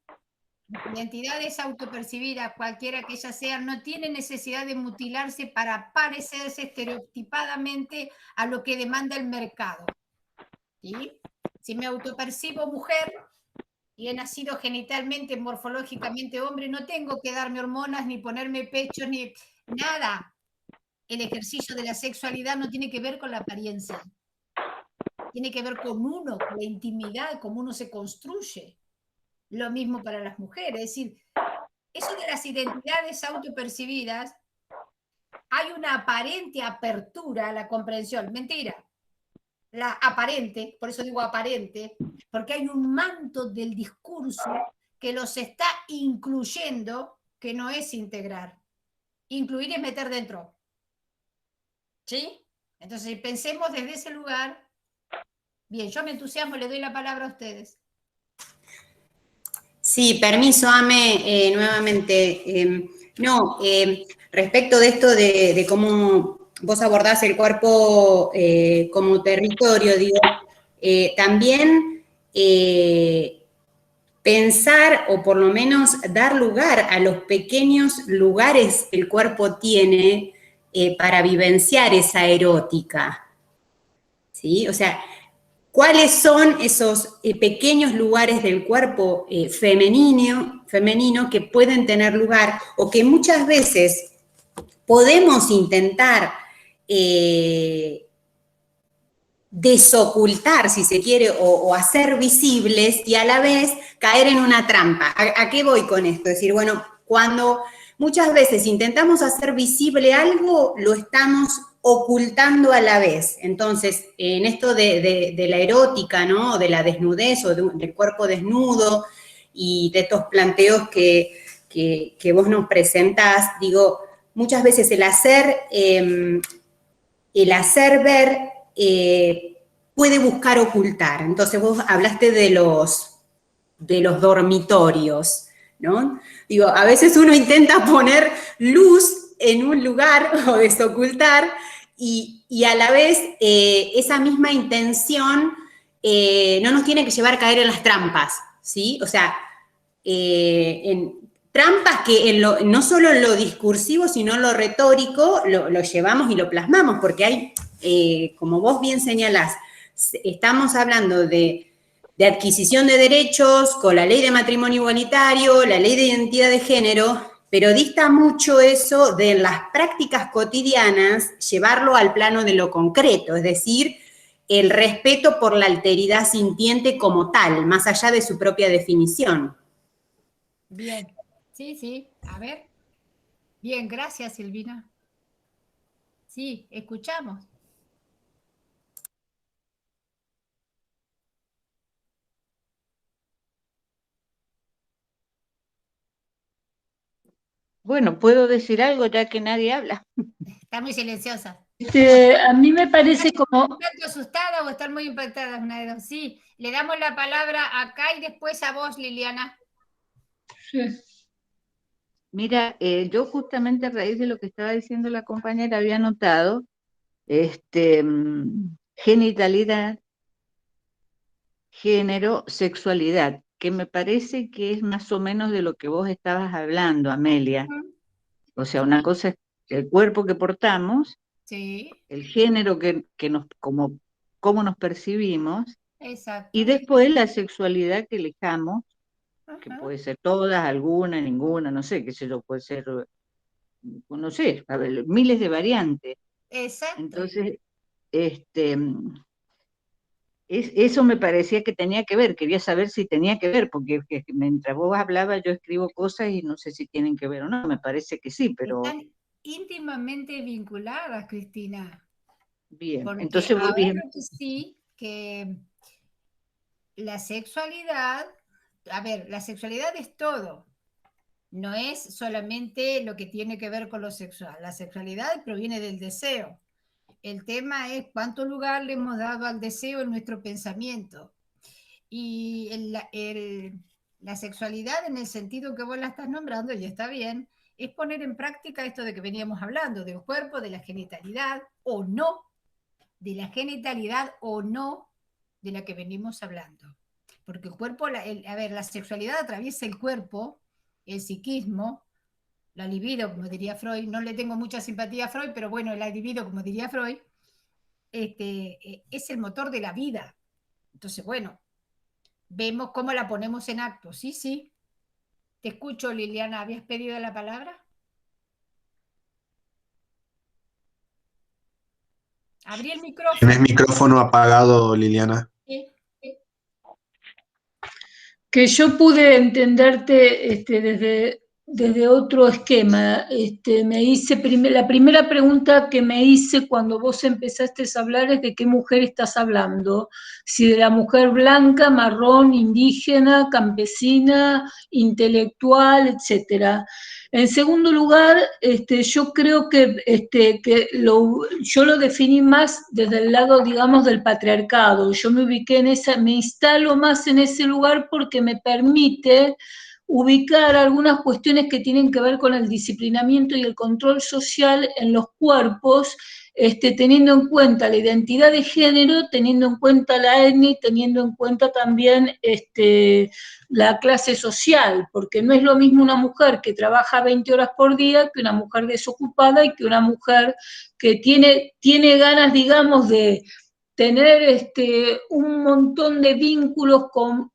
Las identidades autopercibidas, cualquiera que ellas sean, no tienen necesidad de mutilarse para parecerse estereotipadamente a lo que demanda el mercado. ¿Sí? Si me autopercibo mujer y he nacido genitalmente, morfológicamente hombre, no tengo que darme hormonas, ni ponerme pechos, ni nada. El ejercicio de la sexualidad no tiene que ver con la apariencia. Tiene que ver con uno, con la intimidad, cómo uno se construye. Lo mismo para las mujeres. Es decir, eso de las identidades autopercibidas, hay una aparente apertura a la comprensión. Mentira. La aparente, por eso digo aparente, porque hay un manto del discurso que los está incluyendo, que no es integrar. Incluir es meter dentro. ¿Sí? Entonces, pensemos desde ese lugar. Bien, yo me entusiasmo, le doy la palabra a ustedes. Sí, permiso, Ame, nuevamente. Respecto de esto de cómo vos abordás el cuerpo como territorio, digo, también pensar o por lo menos dar lugar a los pequeños lugares que el cuerpo tiene para vivenciar esa erótica, ¿sí? O sea, ¿cuáles son esos pequeños lugares del cuerpo femenino que pueden tener lugar o que muchas veces podemos intentar desocultar, si se quiere, o hacer visibles y a la vez caer en una trampa? ¿A qué voy con esto? Es decir, bueno, cuando muchas veces intentamos hacer visible algo, lo estamos ocultando a la vez. Entonces, en esto de la erótica, ¿no?, de la desnudez o del cuerpo desnudo y de estos planteos que vos nos presentás, digo, muchas veces el hacer ver puede buscar ocultar. Entonces, vos hablaste de los dormitorios, ¿no? Digo, a veces uno intenta poner luz en un lugar o desocultar y a la vez esa misma intención no nos tiene que llevar a caer en las trampas, ¿sí? O sea, en trampas que no solo en lo discursivo, sino en lo retórico lo llevamos y lo plasmamos, porque hay, como vos bien señalás, estamos hablando de adquisición de derechos con la ley de matrimonio igualitario, la ley de identidad de género, pero dista mucho eso de las prácticas cotidianas llevarlo al plano de lo concreto, es decir, el respeto por la alteridad sintiente como tal, más allá de su propia definición. Bien, sí, a ver. Bien, gracias, Silvina. Sí, escuchamos. Bueno, ¿puedo decir algo ya que nadie habla? Está muy silenciosa. A mí me parece como... ¿Un tanto asustada o estar muy impactada? Una de dos. Sí, le damos la palabra acá y después a vos, Liliana. Sí. Mira, yo justamente a raíz de lo que estaba diciendo la compañera había notado genitalidad, género, sexualidad, que me parece que es más o menos de lo que vos estabas hablando, Amelia. O sea, una cosa es el cuerpo que portamos, Sí. el género que nos, como cómo nos percibimos, Exacto. y después la sexualidad que elijamos, que Ajá. puede ser todas, alguna, ninguna, no sé, qué sé yo, puede ser, no sé, a ver, miles de variantes. Exacto. Entonces, este, eso me parecía que tenía que ver, quería saber si tenía que ver, porque mientras vos hablabas yo escribo cosas y no sé si tienen que ver o no, me parece que sí, pero Están íntimamente vinculadas, Cristina, bien. porque Entonces vos ahora bien, lo que sí, que la sexualidad, a ver, la sexualidad es todo, no es solamente lo que tiene que ver con lo sexual. La sexualidad proviene del deseo. El tema es cuánto lugar le hemos dado al deseo en nuestro pensamiento. Y la sexualidad, en el sentido que vos la estás nombrando, y está bien, es poner en práctica esto de que veníamos hablando, del cuerpo, de la genitalidad o no, de la genitalidad o no de la que venimos hablando. Porque el cuerpo, a ver, la sexualidad atraviesa el cuerpo, el psiquismo, la libido, como diría Freud. No le tengo mucha simpatía a Freud, pero bueno, la libido, como diría Freud, es el motor de la vida. Entonces, bueno, vemos cómo la ponemos en acto. Sí, sí. Te escucho, Liliana. ¿Habías pedido la palabra? Abrí el Tienes micrófono. micrófono apagado, Liliana. Sí. Que yo pude entenderte desde otro esquema. La primera pregunta que me hice cuando vos empezaste a hablar es de qué mujer estás hablando. Si de la mujer blanca, marrón, indígena, campesina, intelectual, etcétera. En segundo lugar, yo creo yo lo definí más desde el lado, digamos, del patriarcado. Yo me ubiqué me instalo más en ese lugar porque me permite ubicar algunas cuestiones que tienen que ver con el disciplinamiento y el control social en los cuerpos, teniendo en cuenta la identidad de género, teniendo en cuenta la etnia y teniendo en cuenta también la clase social, porque no es lo mismo una mujer que trabaja 20 horas por día que una mujer desocupada y que una mujer que tiene ganas, digamos, de tener un montón de vínculos con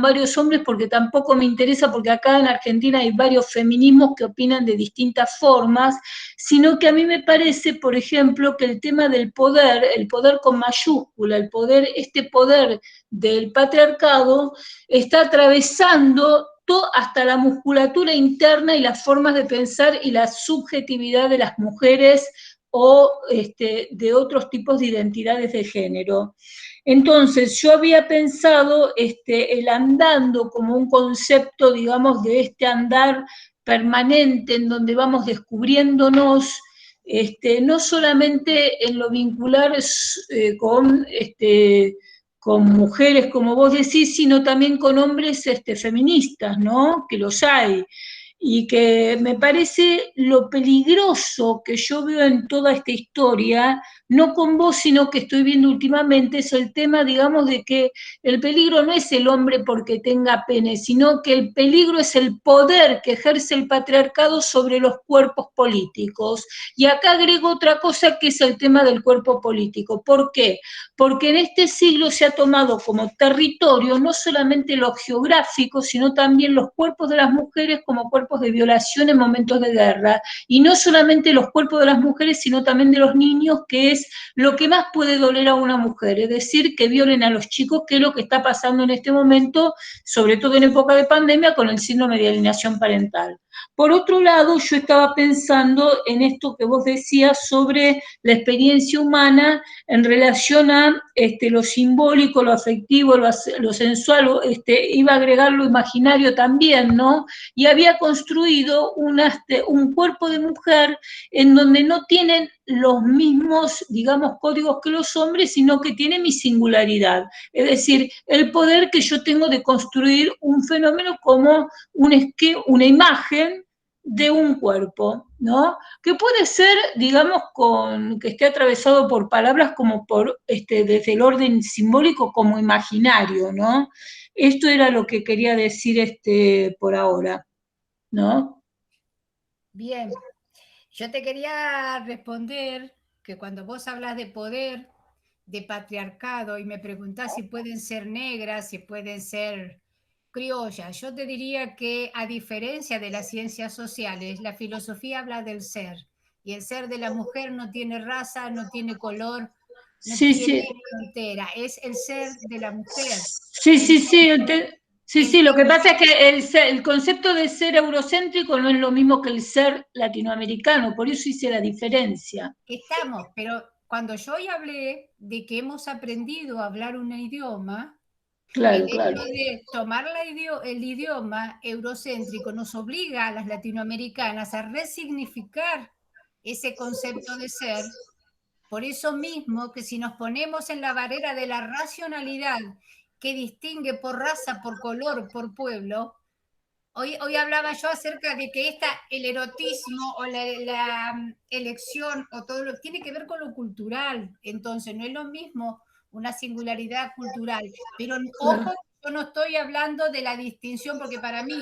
varios hombres, porque tampoco me interesa, porque acá en Argentina hay varios feminismos que opinan de distintas formas, sino que a mí me parece, por ejemplo, que el tema del poder, el poder con mayúscula, este poder del patriarcado, está atravesando hasta la musculatura interna y las formas de pensar y la subjetividad de las mujeres o de otros tipos de identidades de género. Entonces, yo había pensado el andando como un concepto, digamos, de este andar permanente en donde vamos descubriéndonos, no solamente en lo vincular con mujeres, como vos decís, sino también con hombres feministas, ¿no? Que los hay. Y que me parece lo peligroso que yo veo en toda esta historia, no con vos, sino que estoy viendo últimamente, es el tema, digamos, de que el peligro no es el hombre porque tenga pene, sino que el peligro es el poder que ejerce el patriarcado sobre los cuerpos políticos. Y acá agrego otra cosa que es el tema del cuerpo político. ¿Por qué? Porque en este siglo se ha tomado como territorio no solamente lo geográfico, sino también los cuerpos de las mujeres como cuerpos de violación en momentos de guerra, y no solamente los cuerpos de las mujeres, sino también de los niños, que es lo que más puede doler a una mujer, es decir, que violen a los chicos, que es lo que está pasando en este momento, sobre todo en época de pandemia, con el síndrome de alienación parental. Por otro lado, yo estaba pensando en esto que vos decías sobre la experiencia humana en relación a lo simbólico, lo afectivo, lo sensual, iba a agregar lo imaginario también, ¿no? Y había construido un cuerpo de mujer en donde no tienen los mismos, digamos, códigos que los hombres, sino que tiene mi singularidad. Es decir, el poder que yo tengo de construir un fenómeno como una imagen de un cuerpo, ¿no? Que puede ser, digamos, que esté atravesado por palabras como desde el orden simbólico como imaginario, ¿no? Esto era lo que quería decir por ahora, ¿no? Bien. Yo te quería responder que cuando vos hablas de poder, de patriarcado y me preguntás si pueden ser negras, si pueden ser criollas, yo te diría que a diferencia de las ciencias sociales, la filosofía habla del ser y el ser de la mujer no tiene raza, no tiene color, no Sí, tiene sí. frontera, es el ser de la mujer. Sí, sí, sí. Sí, lo que pasa es que el concepto de ser eurocéntrico no es lo mismo que el ser latinoamericano, por eso hice la diferencia. Estamos, pero cuando yo hoy hablé de que hemos aprendido a hablar un idioma, Claro, el claro. hecho de tomar el idioma eurocéntrico nos obliga a las latinoamericanas a resignificar ese concepto de ser. Por eso mismo que si nos ponemos en la barrera de la racionalidad que distingue por raza, por color, por pueblo, hoy hablaba yo acerca de que el erotismo o la elección o todo lo tiene que ver con lo cultural, entonces no es lo mismo una singularidad cultural, pero ojo, yo no estoy hablando de la distinción porque para mí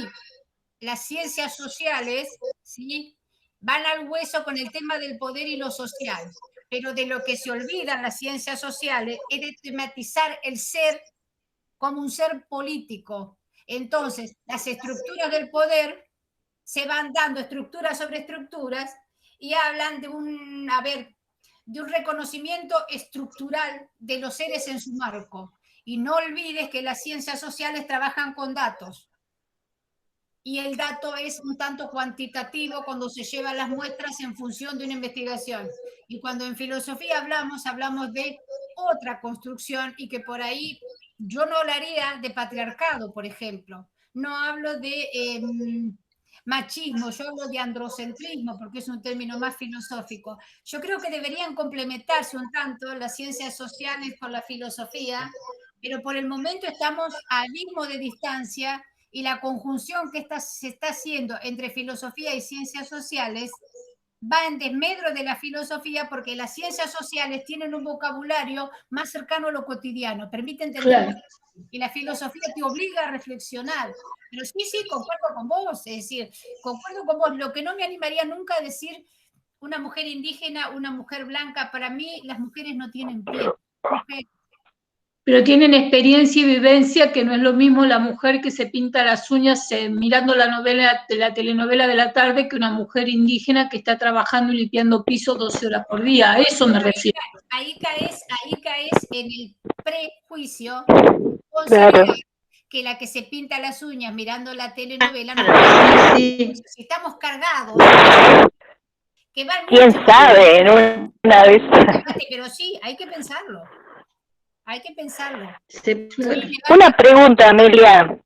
las ciencias sociales, ¿sí?, van al hueso con el tema del poder y lo social, pero de lo que se olvidan las ciencias sociales es de tematizar el ser como un ser político. Entonces, las estructuras del poder se van dando estructuras sobre estructuras y hablan de de un reconocimiento estructural de los seres en su marco. Y no olvides que las ciencias sociales trabajan con datos. Y el dato es un tanto cuantitativo cuando se llevan las muestras en función de una investigación. Y cuando en filosofía hablamos de otra construcción y que por ahí yo no hablaría de patriarcado, por ejemplo. No hablo de machismo, yo hablo de androcentrismo porque es un término más filosófico. Yo creo que deberían complementarse un tanto las ciencias sociales con la filosofía, pero por el momento estamos a abismo de distancia y la conjunción que se está haciendo entre filosofía y ciencias sociales va en desmedro de la filosofía porque las ciencias sociales tienen un vocabulario más cercano a lo cotidiano, permite entender Claro. y la filosofía te obliga a reflexionar. Pero sí, concuerdo con vos, es decir, concuerdo con vos. Lo que no me animaría nunca a decir una mujer indígena, una mujer blanca, para mí las mujeres no tienen pie. Pero tienen experiencia y vivencia que no es lo mismo la mujer que se pinta las uñas mirando la novela de la telenovela de la tarde que una mujer indígena que está trabajando y limpiando pisos 12 horas por día. A eso me refiero. Ahí caes en el prejuicio, Claro. que la que se pinta las uñas mirando la telenovela no Sí. si estamos cargados. Que van ¿Quién sabe? En una vez. Pero sí, hay que pensarlo. Hay que pensarlo. Una pregunta, Amelia.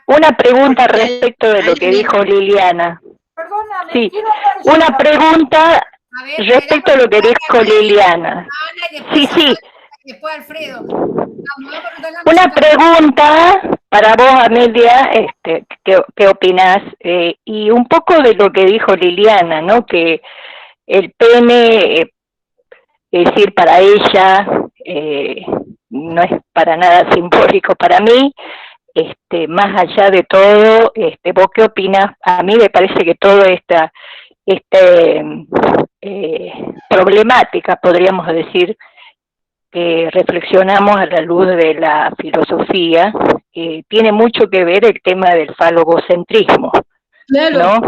Una pregunta respecto de lo que dijo Liliana. Perdóname, sí, una pregunta respecto a lo que dijo Liliana. Sí. Después Alfredo. Una pregunta para vos, Amelia, ¿qué opinás? Y un poco de lo que dijo Liliana, ¿no? Que el pene, es decir, para ella, no es para nada simbólico para mí. Más allá de todo, ¿vos qué opinás? A mí me parece que toda esta problemática, podríamos decir, que reflexionamos a la luz de la filosofía, tiene mucho que ver el tema del falogocentrismo, claro, ¿no?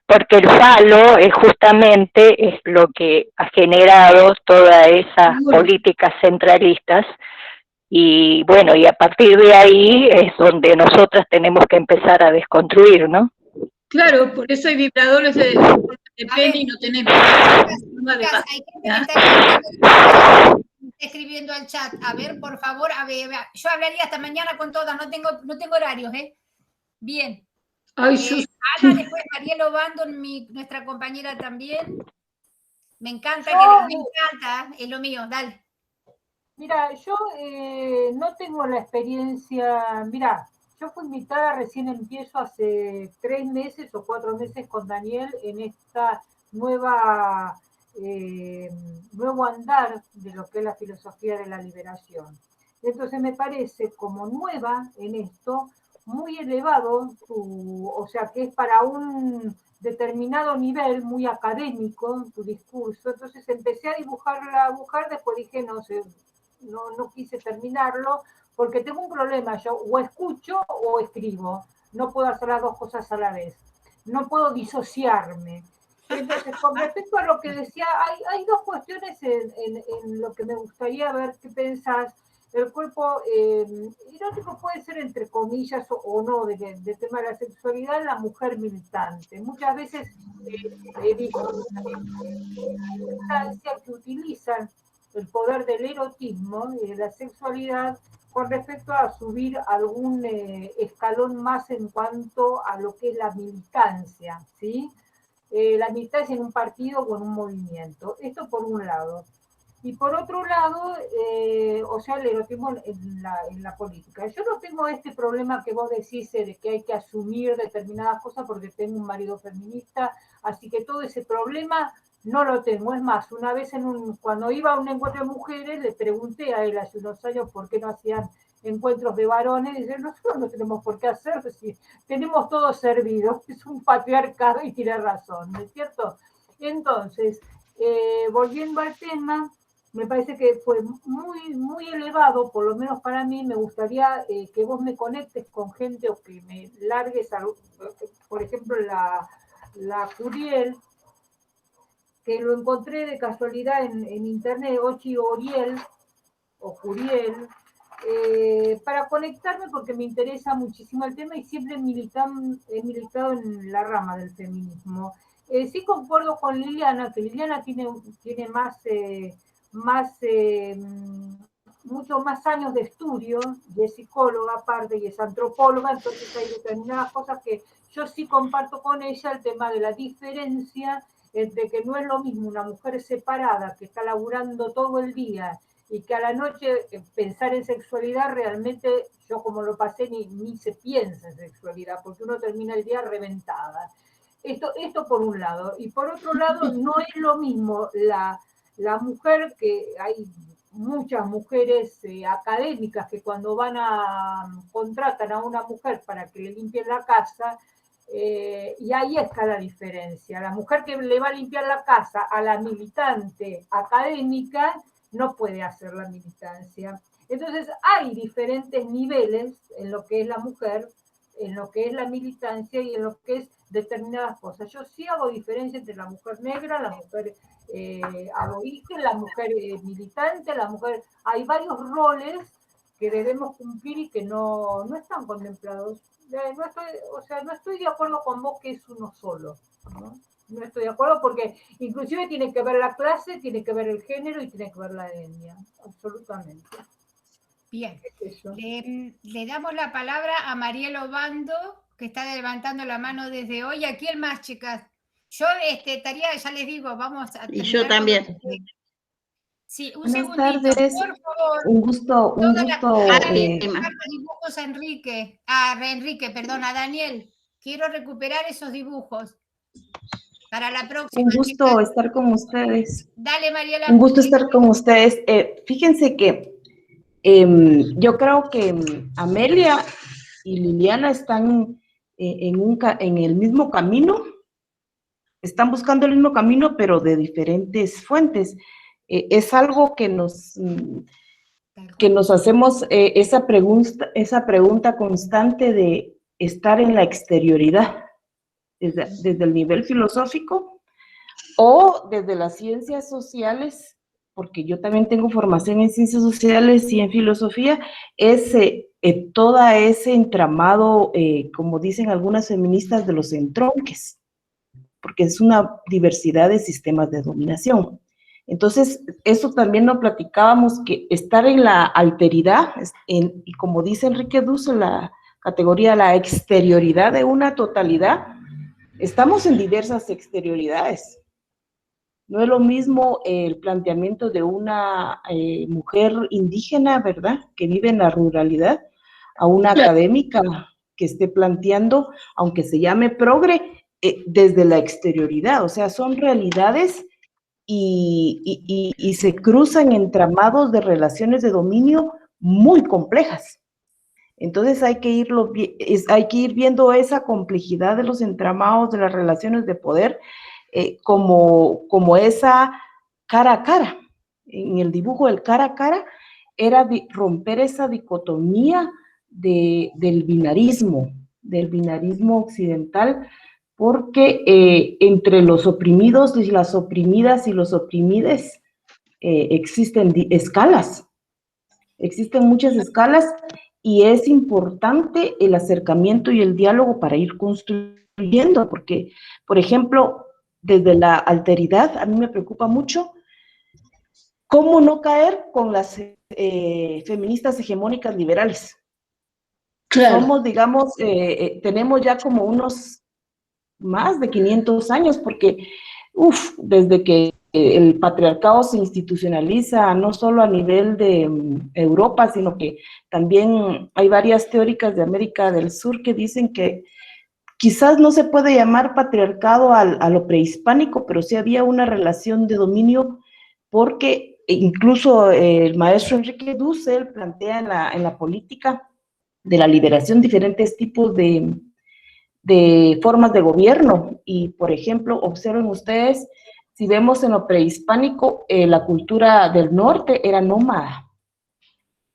Porque el falo es justamente lo que ha generado todas esas políticas centralistas y bueno, y a partir de ahí es donde nosotras tenemos que empezar a desconstruir, ¿no? Claro, por eso hay vibradores de pene y no tenemos. Escribiendo al chat, a ver, por favor, yo hablaría hasta mañana con todas, no tengo horarios, ¿eh? Bien. Ay, Ana, después Mariela Obando, nuestra compañera también. Me encanta, es lo mío, dale. Mira, yo no tengo la experiencia, mira, yo fui invitada, recién empiezo hace 3 meses o 4 meses con Daniel en esta nuevo andar de lo que es la filosofía de la liberación. Entonces me parece como nueva en esto muy elevado, o sea, que es para un determinado nivel muy académico tu discurso. Entonces empecé a dibujar, después dije, no sé, no quise terminarlo, porque tengo un problema, yo o escucho o escribo, no puedo hacer las dos cosas a la vez, no puedo disociarme. Entonces, con respecto a lo que decía, hay dos cuestiones en lo que me gustaría ver qué pensás. El cuerpo erótico puede ser, entre comillas, o no, de tema de la sexualidad, en la mujer militante. Muchas veces he visto instancias que utilizan el poder del erotismo y de la sexualidad con respecto a subir algún escalón más en cuanto a lo que es la militancia, ¿sí? La militancia en un partido o en un movimiento. Esto por un lado. Y por otro lado, o sea, el erotismo en la política. Yo no tengo este problema que vos decís de que hay que asumir determinadas cosas porque tengo un marido feminista, así que todo ese problema no lo tengo. Es más, una vez cuando iba a un encuentro de mujeres, le pregunté a él hace unos años por qué no hacían encuentros de varones, y dice, nosotros no tenemos por qué hacerlo, si tenemos todo servido, es un patriarcado y tiene razón, ¿no es cierto? Entonces, volviendo al tema, me parece que fue muy, muy elevado, por lo menos para mí. Me gustaría que vos me conectes con gente o que me largues, por ejemplo, la Curiel, que lo encontré de casualidad en internet, Ochi Oriel, o Curiel, para conectarme porque me interesa muchísimo el tema y siempre he militado en la rama del feminismo. Sí concuerdo con Liliana, que Liliana tiene muchos más años de estudio, y es psicóloga aparte, y es antropóloga, entonces hay determinadas cosas que yo sí comparto con ella, el tema de la diferencia entre que no es lo mismo una mujer separada que está laburando todo el día y que a la noche pensar en sexualidad, realmente yo como lo pasé ni se piensa en sexualidad, porque uno termina el día reventada. Esto por un lado. Y por otro lado, no es lo mismo la mujer, que hay muchas mujeres académicas que cuando contratan a una mujer para que le limpie la casa, y ahí está la diferencia. La mujer que le va a limpiar la casa a la militante académica no puede hacer la militancia. Entonces hay diferentes niveles en lo que es la mujer, en lo que es la militancia y en lo que es determinadas cosas. Yo sí hago diferencia entre la mujer negra, la mujer aborigen, la mujer militante, la mujer... Hay varios roles que debemos cumplir y que no están contemplados. No estoy de acuerdo con vos que es uno solo, ¿no? No estoy de acuerdo porque inclusive tiene que ver la clase, tiene que ver el género y tiene que ver la etnia, absolutamente. Bien, le damos la palabra a Mariel Obando, que está levantando la mano desde hoy. ¿A quién más, chicas? Yo estaría, ya les digo, vamos a terminar. Y yo también. Sí, un Buenas segundito, tardes. por favor. Un gusto. Dibujos a Enrique, perdón, a Daniel. Quiero recuperar esos dibujos para la próxima. Un gusto estar con ustedes. Dale, Mariela. Un gusto estar con ustedes. Fíjense que yo creo que Amelia y Liliana están en el mismo camino, están buscando el mismo camino, pero de diferentes fuentes. Es algo que nos hacemos esa pregunta constante de estar en la exterioridad, desde el nivel filosófico o desde las ciencias sociales, porque yo también tengo formación en ciencias sociales y en filosofía, es todo ese entramado, como dicen algunas feministas, de los entronques, porque es una diversidad de sistemas de dominación. Entonces, eso también lo platicábamos, que estar en la alteridad, y como dice Enrique Dussel, la categoría, la exterioridad de una totalidad, estamos en diversas exterioridades. No es lo mismo el planteamiento de una mujer indígena, ¿verdad?, que vive en la ruralidad, a una académica que esté planteando, aunque se llame progre, desde la exterioridad. O sea, son realidades y se cruzan entramados de relaciones de dominio muy complejas. Entonces hay que ir viendo esa complejidad de los entramados de las relaciones de poder como esa cara a cara. En el dibujo del cara a cara era romper esa dicotomía del binarismo occidental, porque entre los oprimidos y las oprimidas y los oprimides existen escalas, existen muchas escalas, y es importante el acercamiento y el diálogo para ir construyendo, porque, por ejemplo, desde la alteridad, a mí me preocupa mucho cómo no caer con las feministas hegemónicas liberales. Claro. Somos, digamos, tenemos ya como unos más de 500 años, porque, desde que el patriarcado se institucionaliza, no solo a nivel de Europa, sino que también hay varias teóricas de América del Sur que dicen que quizás no se puede llamar patriarcado a lo prehispánico, pero sí había una relación de dominio, porque incluso el maestro Enrique Dussel plantea en la política de la liberación diferentes tipos de formas de gobierno. Y, por ejemplo, observen ustedes, si vemos en lo prehispánico, la cultura del norte era nómada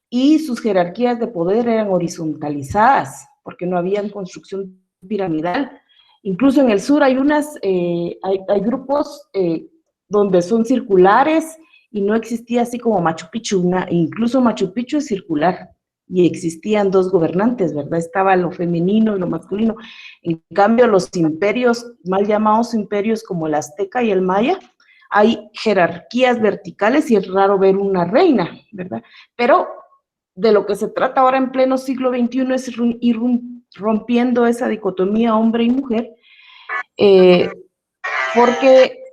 y sus jerarquías de poder eran horizontalizadas, porque no había construcción piramidal. Incluso en el sur hay hay grupos donde son circulares y no existía así como Machu Picchu, incluso Machu Picchu es circular y existían dos gobernantes, ¿verdad? Estaba lo femenino y lo masculino. En cambio, los imperios, mal llamados imperios como el azteca y el maya, hay jerarquías verticales y es raro ver una reina, ¿verdad? Pero de lo que se trata ahora en pleno siglo XXI es ir rompiendo esa dicotomía hombre y mujer, porque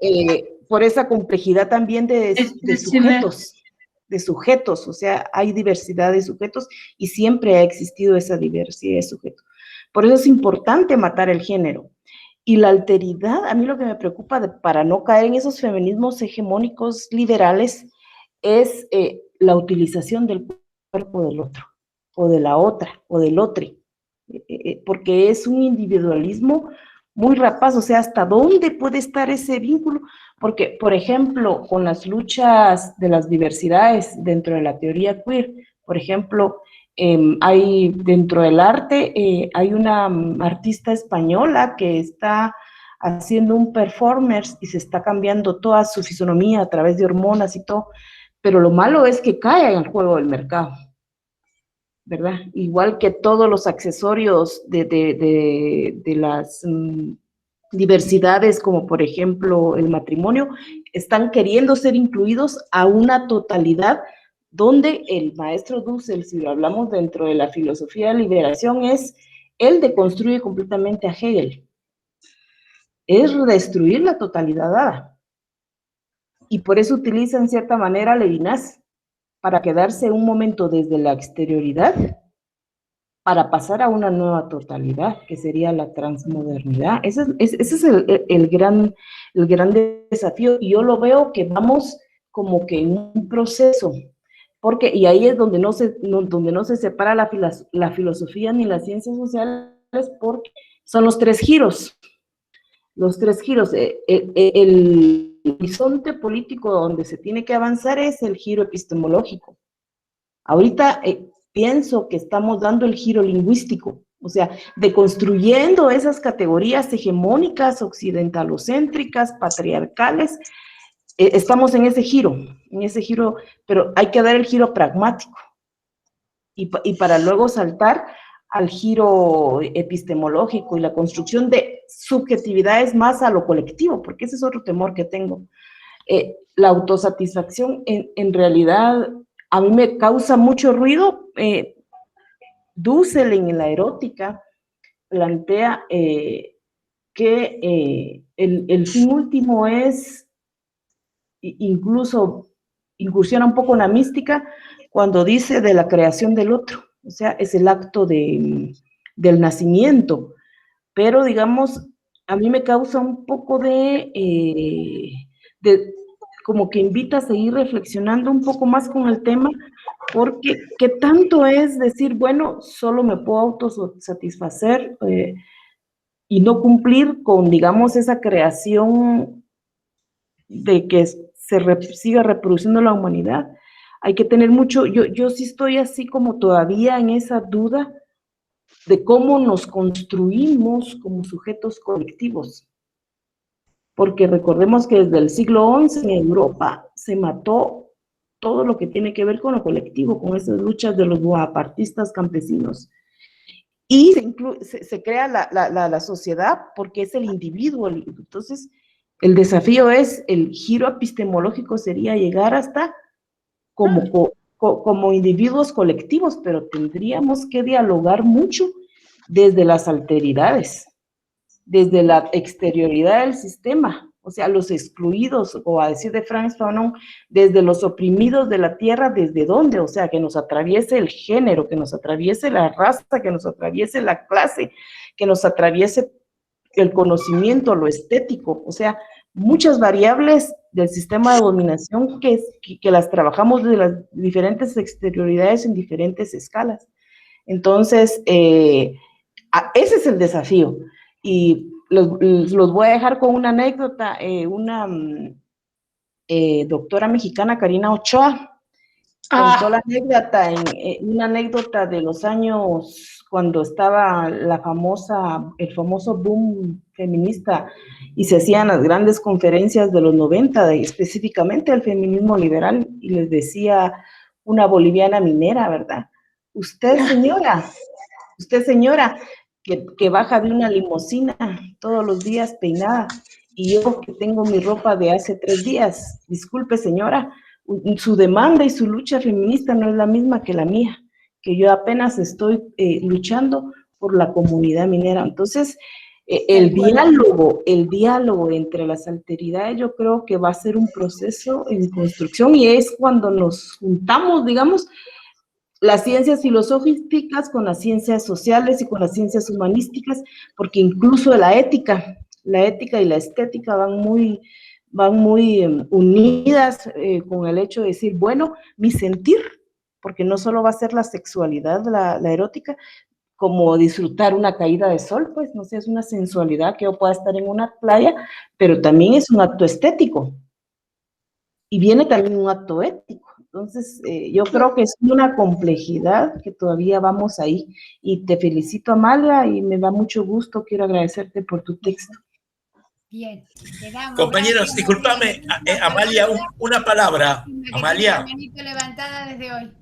por esa complejidad también de sujetos, o sea, hay diversidad de sujetos y siempre ha existido esa diversidad de sujetos. Por eso es importante matar el género. Y la alteridad, a mí lo que me preocupa para no caer en esos feminismos hegemónicos liberales es la utilización del cuerpo del otro, o de la otra, o del otro, porque es un individualismo muy rapaz, o sea, ¿hasta dónde puede estar ese vínculo? Porque, por ejemplo, con las luchas de las diversidades dentro de la teoría queer, por ejemplo, hay dentro del arte, hay una artista española que está haciendo un performance y se está cambiando toda su fisonomía a través de hormonas y todo, pero lo malo es que cae en el juego del mercado, ¿verdad? Igual que todos los accesorios de las diversidades, como por ejemplo el matrimonio, están queriendo ser incluidos a una totalidad donde el maestro Dussel, si lo hablamos dentro de la filosofía de liberación, es el deconstruye completamente a Hegel. Es destruir la totalidad dada. Y por eso utiliza en cierta manera a Levinas, para quedarse un momento desde la exterioridad, para pasar a una nueva totalidad, que sería la transmodernidad. Ese es el gran desafío, y yo lo veo que vamos como que en un proceso, porque, y ahí es donde no se separa la filosofía ni las ciencias sociales, porque son los tres giros. Los tres giros. El horizonte político donde se tiene que avanzar es el giro epistemológico. Ahorita pienso que estamos dando el giro lingüístico, o sea, deconstruyendo esas categorías hegemónicas, occidentalocéntricas, patriarcales. Estamos en ese giro, pero hay que dar el giro pragmático, y para luego saltar al giro epistemológico y la construcción de subjetividades más a lo colectivo, porque ese es otro temor que tengo. La autosatisfacción, en realidad, a mí me causa mucho ruido. Dussel en la erótica plantea que el fin último es, incluso incursiona un poco en la mística, cuando dice de la creación del otro, o sea, es el acto del nacimiento, pero digamos, a mí me causa un poco de como que invita a seguir reflexionando un poco más con el tema, porque ¿qué tanto es decir, bueno, solo me puedo autosatisfacer y no cumplir con, digamos, esa creación de que siga reproduciendo la humanidad? Hay que tener mucho, yo sí estoy así como todavía en esa duda de cómo nos construimos como sujetos colectivos. Porque recordemos que desde el siglo XI en Europa se mató todo lo que tiene que ver con lo colectivo, con esas luchas de los bonapartistas campesinos. Y se crea la sociedad porque es el individuo. Entonces, el desafío es, el giro epistemológico sería llegar hasta como individuos colectivos, pero tendríamos que dialogar mucho desde las alteridades, desde la exterioridad del sistema, o sea, los excluidos, o a decir de Frantz Fanon, desde los oprimidos de la tierra, ¿desde dónde? O sea, que nos atraviese el género, que nos atraviese la raza, que nos atraviese la clase, que nos atraviese el conocimiento, lo estético, o sea, muchas variables del sistema de dominación que las trabajamos de las diferentes exterioridades en diferentes escalas. Entonces, ese es el desafío. Y los voy a dejar con una anécdota. Una doctora mexicana, Karina Ochoa, contó la anécdota, una anécdota de los años cuando estaba el famoso boom feminista y se hacían las grandes conferencias de los 90, específicamente el feminismo liberal, y les decía una boliviana minera, ¿verdad? Usted señora, que baja de una limusina todos los días peinada, y yo que tengo mi ropa de hace 3 días, disculpe señora, su demanda y su lucha feminista no es la misma que la mía, que yo apenas estoy luchando por la comunidad minera. Entonces, el diálogo entre las alteridades yo creo que va a ser un proceso en construcción, y es cuando nos juntamos, digamos, las ciencias filosóficas con las ciencias sociales y con las ciencias humanísticas, porque incluso la ética y la estética van muy unidas con el hecho de decir, bueno, mi sentir, porque no solo va a ser la sexualidad, la erótica, como disfrutar una caída de sol, pues, no sé, es una sensualidad que yo pueda estar en una playa, pero también es un acto estético, y viene también un acto ético. Entonces, yo creo que es una complejidad que todavía vamos ahí, y te felicito, Amalia, y me da mucho gusto, quiero agradecerte por tu texto. Bien. Compañeros, discúlpame, Amalia, una palabra. Amalia. Levantada desde hoy.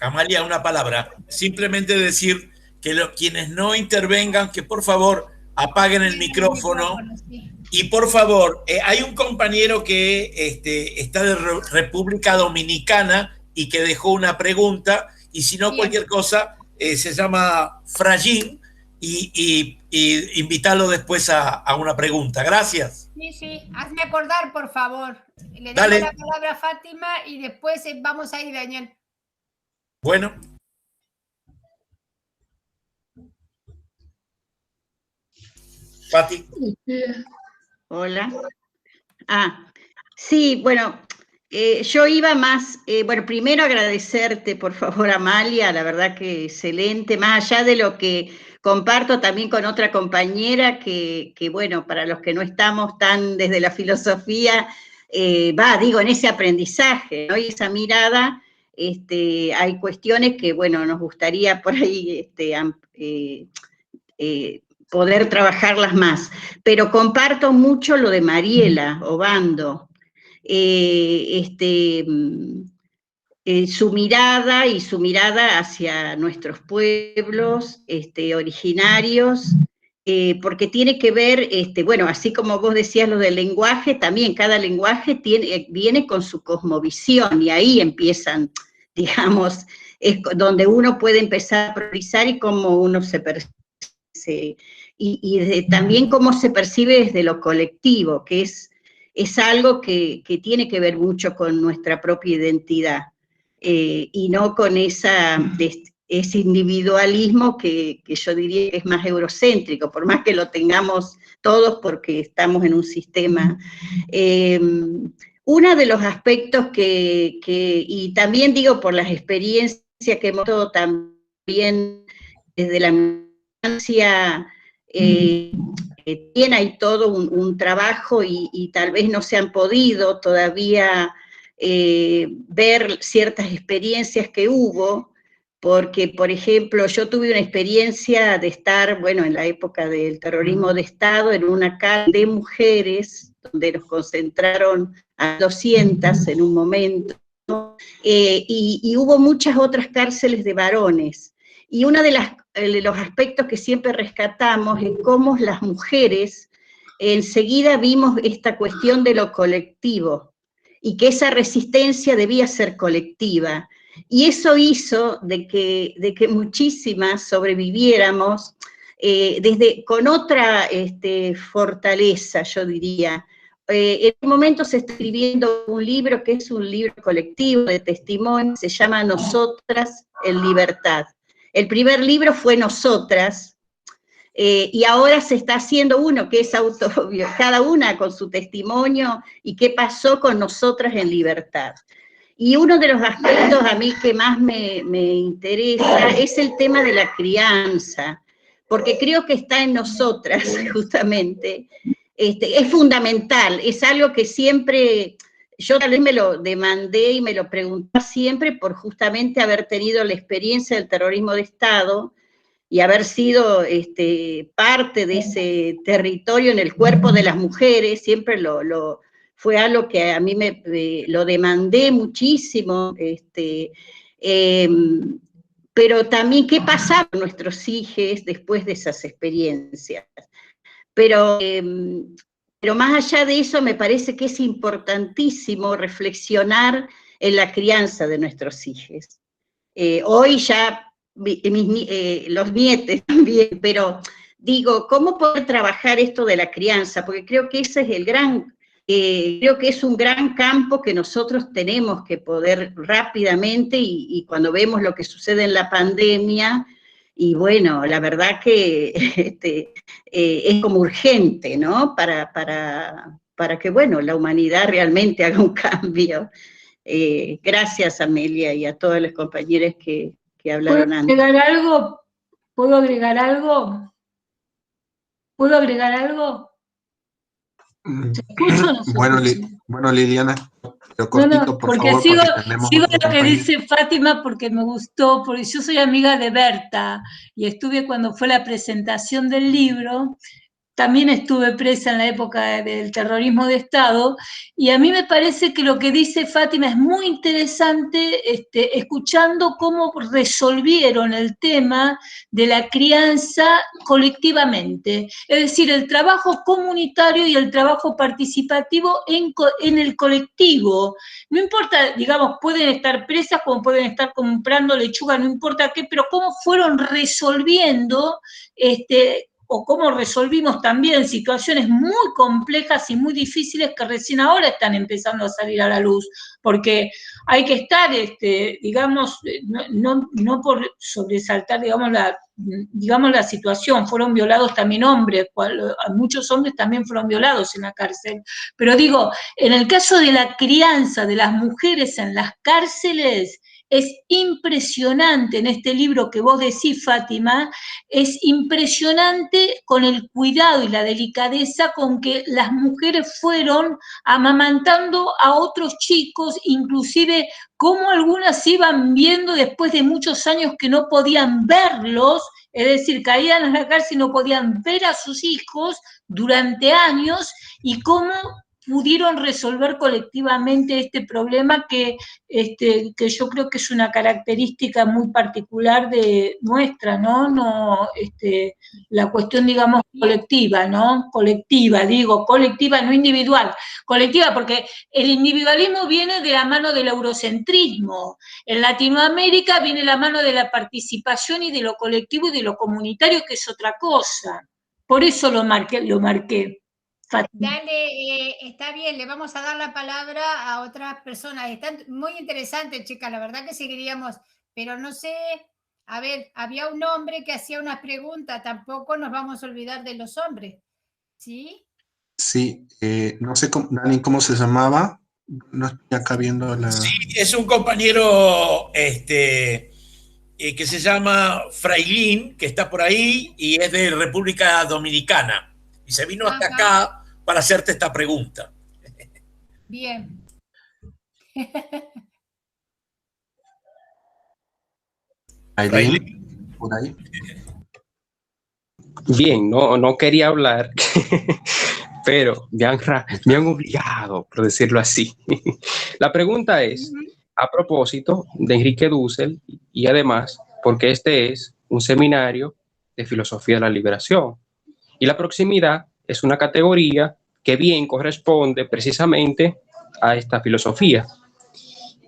Amalia, una palabra. Simplemente decir que quienes no intervengan, que por favor apaguen el micrófono. Sí. Y por favor, hay un compañero que está de República Dominicana y que dejó una pregunta, y si no, cualquier cosa, se llama Fragín, y invitarlo después a una pregunta. Gracias. Sí, hazme acordar, por favor. Le damos Dale. la palabra a Fátima y después vamos a ir, Daniel. Bueno. Fati. Hola. Sí, bueno, yo iba más, bueno, primero agradecerte, por favor, Amalia, la verdad que excelente, más allá de lo que comparto también con otra compañera que bueno, para los que no estamos tan desde la filosofía, en ese aprendizaje, ¿no? Y esa mirada, hay cuestiones que, bueno, nos gustaría por ahí poder trabajarlas más, pero comparto mucho lo de Mariela Obando, su mirada hacia nuestros pueblos originarios, porque tiene que ver, bueno, así como vos decías lo del lenguaje, también cada lenguaje viene con su cosmovisión, y ahí empiezan, digamos, es donde uno puede empezar a priorizar y cómo uno se percibe. Y también cómo se percibe desde lo colectivo, que es algo que tiene que ver mucho con nuestra propia identidad, y no con ese individualismo que yo diría que es más eurocéntrico, por más que lo tengamos todos porque estamos en un sistema. uno de los aspectos y también digo por las experiencias que hemos tenido también desde la infancia, tiene ahí todo un trabajo y tal vez no se han podido todavía ver ciertas experiencias que hubo, porque, por ejemplo, yo tuve una experiencia de estar, bueno, en la época del terrorismo de Estado, en una cárcel de mujeres, donde nos concentraron a 200 en un momento, y hubo muchas otras cárceles de varones. Y uno de los aspectos que siempre rescatamos es cómo las mujeres enseguida vimos esta cuestión de lo colectivo, y que esa resistencia debía ser colectiva. Y eso hizo de que muchísimas sobreviviéramos con otra fortaleza, yo diría. En este momento se está escribiendo un libro que es un libro colectivo de testimonio, se llama Nosotras en Libertad. El primer libro fue Nosotras, y ahora se está haciendo uno que es cada una con su testimonio y qué pasó con Nosotras en Libertad. Y uno de los aspectos a mí que más me interesa es el tema de la crianza, porque creo que está en nosotras, justamente. Es fundamental, es algo que siempre, yo tal vez me lo demandé y me lo preguntaba siempre por justamente haber tenido la experiencia del terrorismo de Estado y haber sido parte de ese territorio en el cuerpo de las mujeres, siempre fue algo que a mí lo demandé muchísimo, pero también qué pasaba con nuestros hijos después de esas experiencias. Pero más allá de eso, me parece que es importantísimo reflexionar en la crianza de nuestros hijos. Hoy ya los nietos también, pero digo, ¿cómo poder trabajar esto de la crianza? Porque creo que ese es creo que es un gran campo que nosotros tenemos que poder rápidamente, y cuando vemos lo que sucede en la pandemia, y bueno, la verdad que es como urgente, ¿no? Para que, bueno, la humanidad realmente haga un cambio. Gracias, Amelia, y a todos los compañeros que hablaron antes. ¿Puedo agregar algo? ¿Puedo agregar algo? ¿Se escucha o no se escucha? Bueno, Liliana, pero cortito, No, por porque favor, sigo porque tenemos otro lo que compañero. dice Fátima porque me gustó, porque yo soy amiga de Berta y estuve cuando fue la presentación del libro. También estuve presa en la época del terrorismo de Estado, y a mí me parece que lo que dice Fátima es muy interesante, escuchando cómo resolvieron el tema de la crianza colectivamente, es decir, el trabajo comunitario y el trabajo participativo en el colectivo. No importa, digamos, pueden estar presas como pueden estar comprando lechuga, no importa qué, pero cómo fueron resolviendo o cómo resolvimos también situaciones muy complejas y muy difíciles que recién ahora están empezando a salir a la luz, porque hay que estar, digamos, no por sobresaltar, digamos, la situación. Fueron violados también hombres, muchos hombres también fueron violados en la cárcel, pero digo, en el caso de la crianza de las mujeres en las cárceles, es impresionante en este libro que vos decís, Fátima, es impresionante con el cuidado y la delicadeza con que las mujeres fueron amamantando a otros chicos, inclusive cómo algunas iban viendo después de muchos años que no podían verlos, es decir, caían en la cárcel y no podían ver a sus hijos durante años, y cómo pudieron resolver colectivamente este problema que yo creo que es una característica muy particular de nuestra, ¿no? La cuestión, digamos, colectiva, ¿no? Colectiva, no individual, colectiva, porque el individualismo viene de la mano del eurocentrismo. En Latinoamérica viene la mano de la participación y de lo colectivo y de lo comunitario, que es otra cosa. Por eso lo marqué. Dale, está bien, le vamos a dar la palabra a otras personas. Están muy interesantes, chicas, la verdad que seguiríamos, pero no sé, a ver, había un hombre que hacía unas preguntas, tampoco nos vamos a olvidar de los hombres, ¿sí? Sí, no sé, Dani, cómo se llamaba. No estoy acá viendo la... Sí, es un compañero que se llama Frailín, que está por ahí y es de República Dominicana. Y se vino hasta acá para hacerte esta pregunta. Bien. Frailín, por ahí. Bien, no quería hablar, pero me han obligado, por decirlo así. La pregunta es, a propósito de Enrique Dussel, y además, porque este es un seminario de filosofía de la liberación, y la proximidad es una categoría que bien corresponde precisamente a esta filosofía.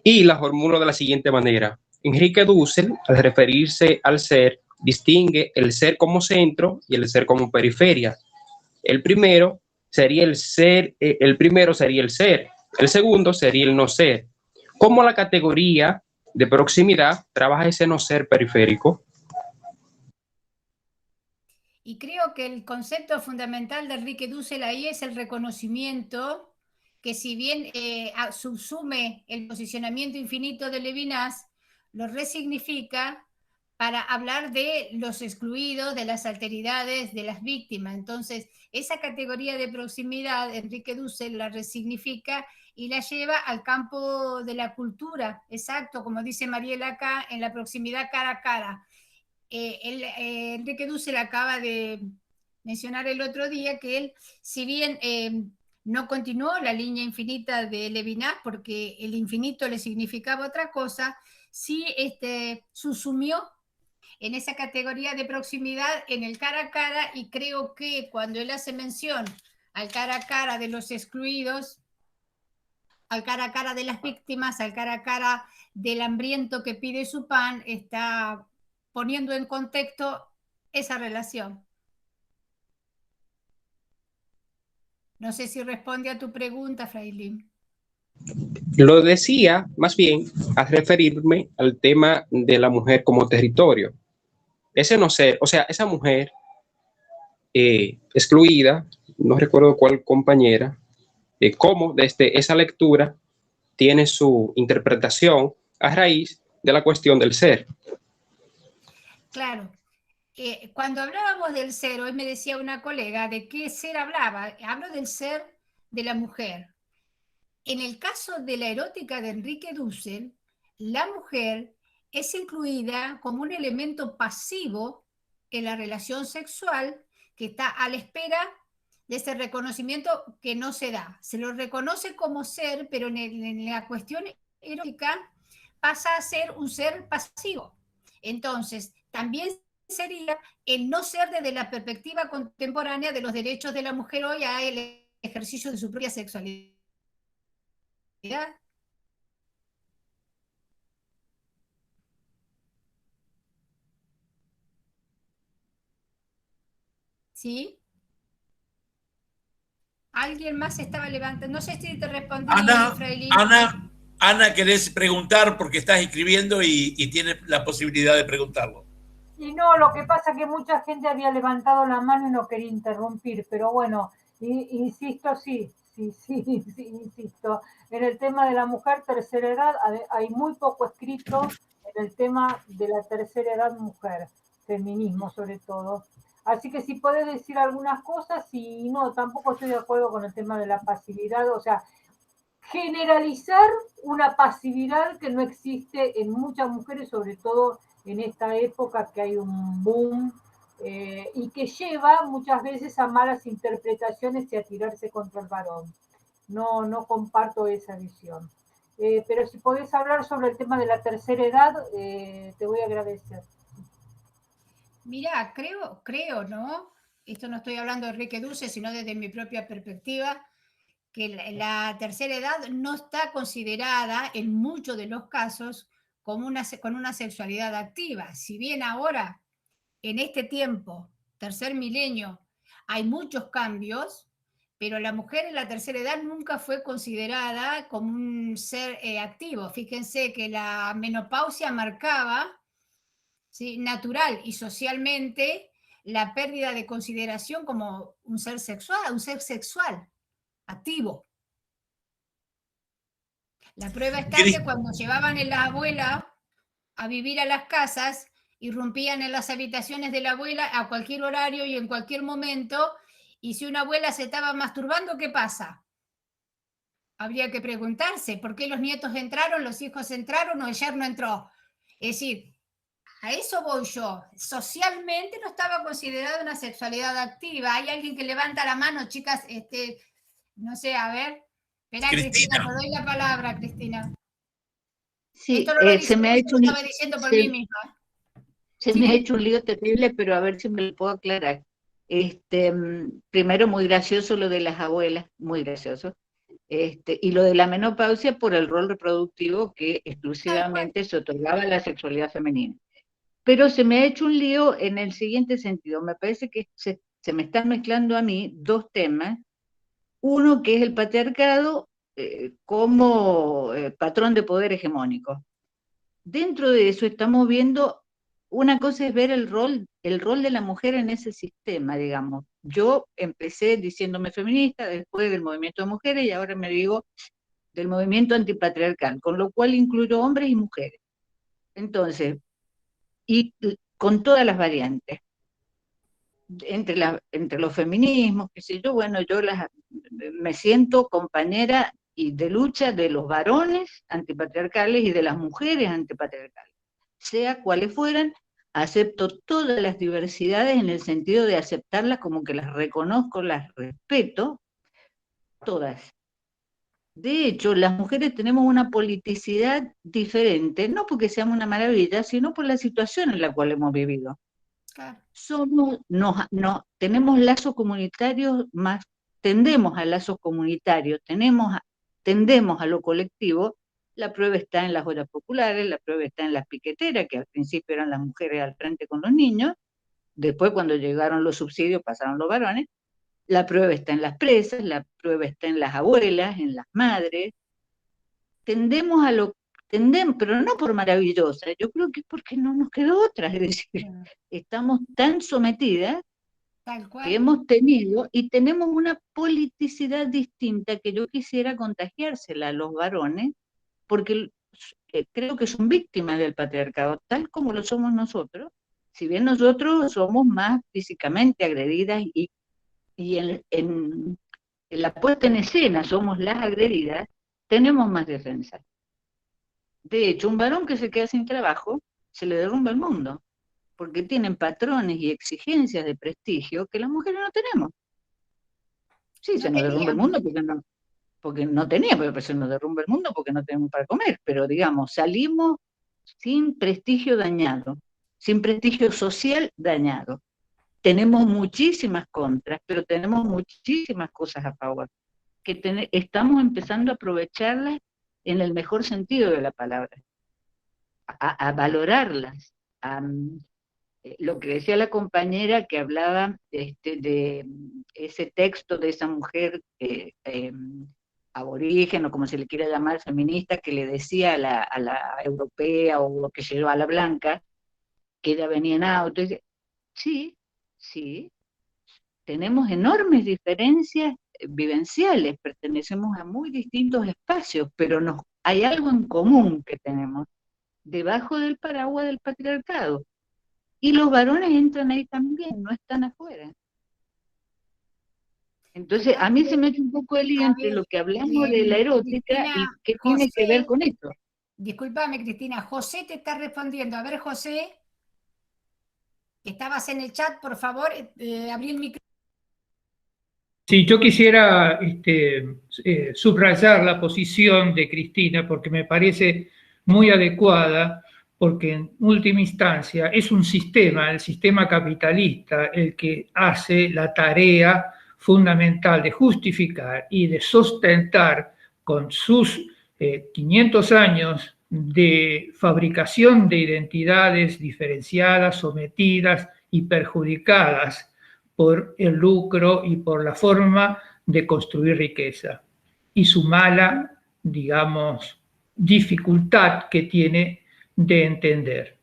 Y la formulo de la siguiente manera. Enrique Dussel, al referirse al ser, distingue el ser como centro y el ser como periferia. El primero sería el ser, el segundo sería el no ser. ¿Cómo la categoría de proximidad trabaja ese no ser periférico? Y creo que el concepto fundamental de Enrique Dussel ahí es el reconocimiento, que si bien subsume el posicionamiento infinito de Levinas, lo resignifica para hablar de los excluidos, de las alteridades, de las víctimas. Entonces, esa categoría de proximidad, Enrique Dussel la resignifica y la lleva al campo de la cultura, exacto, como dice Mariela acá, en la proximidad cara a cara. Enrique Dussel acaba de mencionar el otro día que él, si bien no continuó la línea infinita de Levinas, porque el infinito le significaba otra cosa, sí subsumió en esa categoría de proximidad en el cara a cara, y creo que cuando él hace mención al cara a cara de los excluidos, al cara a cara de las víctimas, al cara a cara del hambriento que pide su pan, está poniendo en contexto esa relación. No sé si responde a tu pregunta, Frailín. Lo decía más bien a referirme al tema de la mujer como territorio. Ese no ser, o sea, esa mujer excluida, no recuerdo cuál compañera, cómo desde esa lectura tiene su interpretación a raíz de la cuestión del ser. Claro. Cuando hablábamos del ser, hoy me decía una colega de qué ser hablaba. Hablo del ser de la mujer. En el caso de la erótica de Enrique Dussel, la mujer es incluida como un elemento pasivo en la relación sexual que está a la espera de ese reconocimiento que no se da. Se lo reconoce como ser, pero en la cuestión erótica pasa a ser un ser pasivo. Entonces, también sería el no ser desde la perspectiva contemporánea de los derechos de la mujer hoy a el ejercicio de su propia sexualidad. ¿Sí? ¿Alguien más estaba levantando? No sé si te respondí, Frailín. Ana, querés preguntar porque estás escribiendo y tienes la posibilidad de preguntarlo. Y no, lo que pasa es que mucha gente había levantado la mano y no quería interrumpir, pero bueno, insisto, insisto. En el tema de la mujer tercera edad hay muy poco escrito en el tema de la tercera edad mujer, feminismo sobre todo. Así que si podés decir algunas cosas, y no, tampoco estoy de acuerdo con el tema de la pasividad, o sea, generalizar una pasividad que no existe en muchas mujeres, sobre todo en esta época que hay un boom y que lleva muchas veces a malas interpretaciones y a tirarse contra el varón. No comparto esa visión. Pero si podés hablar sobre el tema de la tercera edad, te voy a agradecer. Mira, creo, ¿no? Esto no estoy hablando de Enrique Dussel, sino desde mi propia perspectiva, que la tercera edad no está considerada en muchos de los casos como con una sexualidad activa. Si bien ahora, en este tiempo, tercer milenio, hay muchos cambios, pero la mujer en la tercera edad nunca fue considerada como un ser activo. Fíjense que la menopausia marcaba, ¿sí?, natural y socialmente la pérdida de consideración como un ser sexual activo. La prueba está que cuando llevaban a la abuela a vivir a las casas, irrumpían en las habitaciones de la abuela a cualquier horario y en cualquier momento, y si una abuela se estaba masturbando, ¿qué pasa? Habría que preguntarse, ¿por qué los nietos entraron, los hijos entraron o el yerno entró? Es decir, a eso voy yo. Socialmente no estaba considerada una sexualidad activa. Hay alguien que levanta la mano, chicas, no sé, a ver. Espera, Cristina, te doy la palabra, Cristina. Sí, Esto no lo se me ha hecho estaba diciendo por mí misma. Se me ha hecho un lío terrible, pero a ver si me lo puedo aclarar. Primero, muy gracioso lo de las abuelas, muy gracioso. Y lo de la menopausia por el rol reproductivo que exclusivamente se otorgaba a la sexualidad femenina. Pero se me ha hecho un lío en el siguiente sentido. Me parece que se me están mezclando a mí dos temas. Uno que es el patriarcado como patrón de poder hegemónico. Dentro de eso estamos viendo, una cosa es ver el rol de la mujer en ese sistema, digamos. Yo empecé diciéndome feminista después del movimiento de mujeres y ahora me digo del movimiento antipatriarcal, con lo cual incluyo hombres y mujeres. Entonces, y con todas las variantes. Entre los feminismos, qué sé yo, bueno, yo me siento compañera y de lucha de los varones antipatriarcales y de las mujeres antipatriarcales. Sea cuales fueran, acepto todas las diversidades en el sentido de aceptarlas como que las reconozco, las respeto, todas. De hecho, las mujeres tenemos una politicidad diferente, no porque seamos una maravilla, sino por la situación en la cual hemos vivido. Claro. Tenemos lazos comunitarios más, tendemos a lazos comunitarios, tendemos a lo colectivo. La prueba está en las horas populares, la prueba está en las piqueteras, que al principio eran las mujeres al frente con los niños, después cuando llegaron los subsidios pasaron los varones. La prueba está en las presas, la prueba está en las abuelas, en las madres. Tendemos, pero no por maravillosa, yo creo que es porque no nos quedó otra, es decir, estamos tan sometidas que hemos tenido y tenemos una politicidad distinta que yo quisiera contagiársela a los varones, porque creo que son víctimas del patriarcado, tal como lo somos nosotros, si bien nosotros somos más físicamente agredidas y en la puesta en escena somos las agredidas, tenemos más defensa. De hecho, un varón que se queda sin trabajo, se le derrumba el mundo, porque tienen patrones y exigencias de prestigio que las mujeres no tenemos. Sí, se nos derrumba el mundo porque no teníamos, pero se nos derrumba el mundo porque no tenemos para comer, pero digamos, salimos sin prestigio dañado, sin prestigio social dañado. Tenemos muchísimas contras, pero tenemos muchísimas cosas a favor, que estamos empezando a aprovecharlas en el mejor sentido de la palabra, a valorarlas. Lo que decía la compañera que hablaba de ese texto de esa mujer aborigen, o como se le quiera llamar, feminista, que le decía a la europea o lo que se llevaba a la blanca, que ella venía en auto, y dice, sí, tenemos enormes diferencias vivenciales, pertenecemos a muy distintos espacios, pero hay algo en común que tenemos, debajo del paraguas del patriarcado. Y los varones entran ahí también, no están afuera. Entonces, a mí se me hace un poco el lío entre lo que hablamos de la erótica y qué tiene que ver con esto. Discúlpame, Cristina, José te está respondiendo. A ver, José, que estabas en el chat, por favor, abrí el micrófono. Sí, yo quisiera subrayar la posición de Cristina porque me parece muy adecuada, porque en última instancia es un sistema, el sistema capitalista, el que hace la tarea fundamental de justificar y de sustentar con sus 500 años de fabricación de identidades diferenciadas, sometidas y perjudicadas por el lucro y por la forma de construir riqueza, y su mala, digamos, dificultad que tiene de entender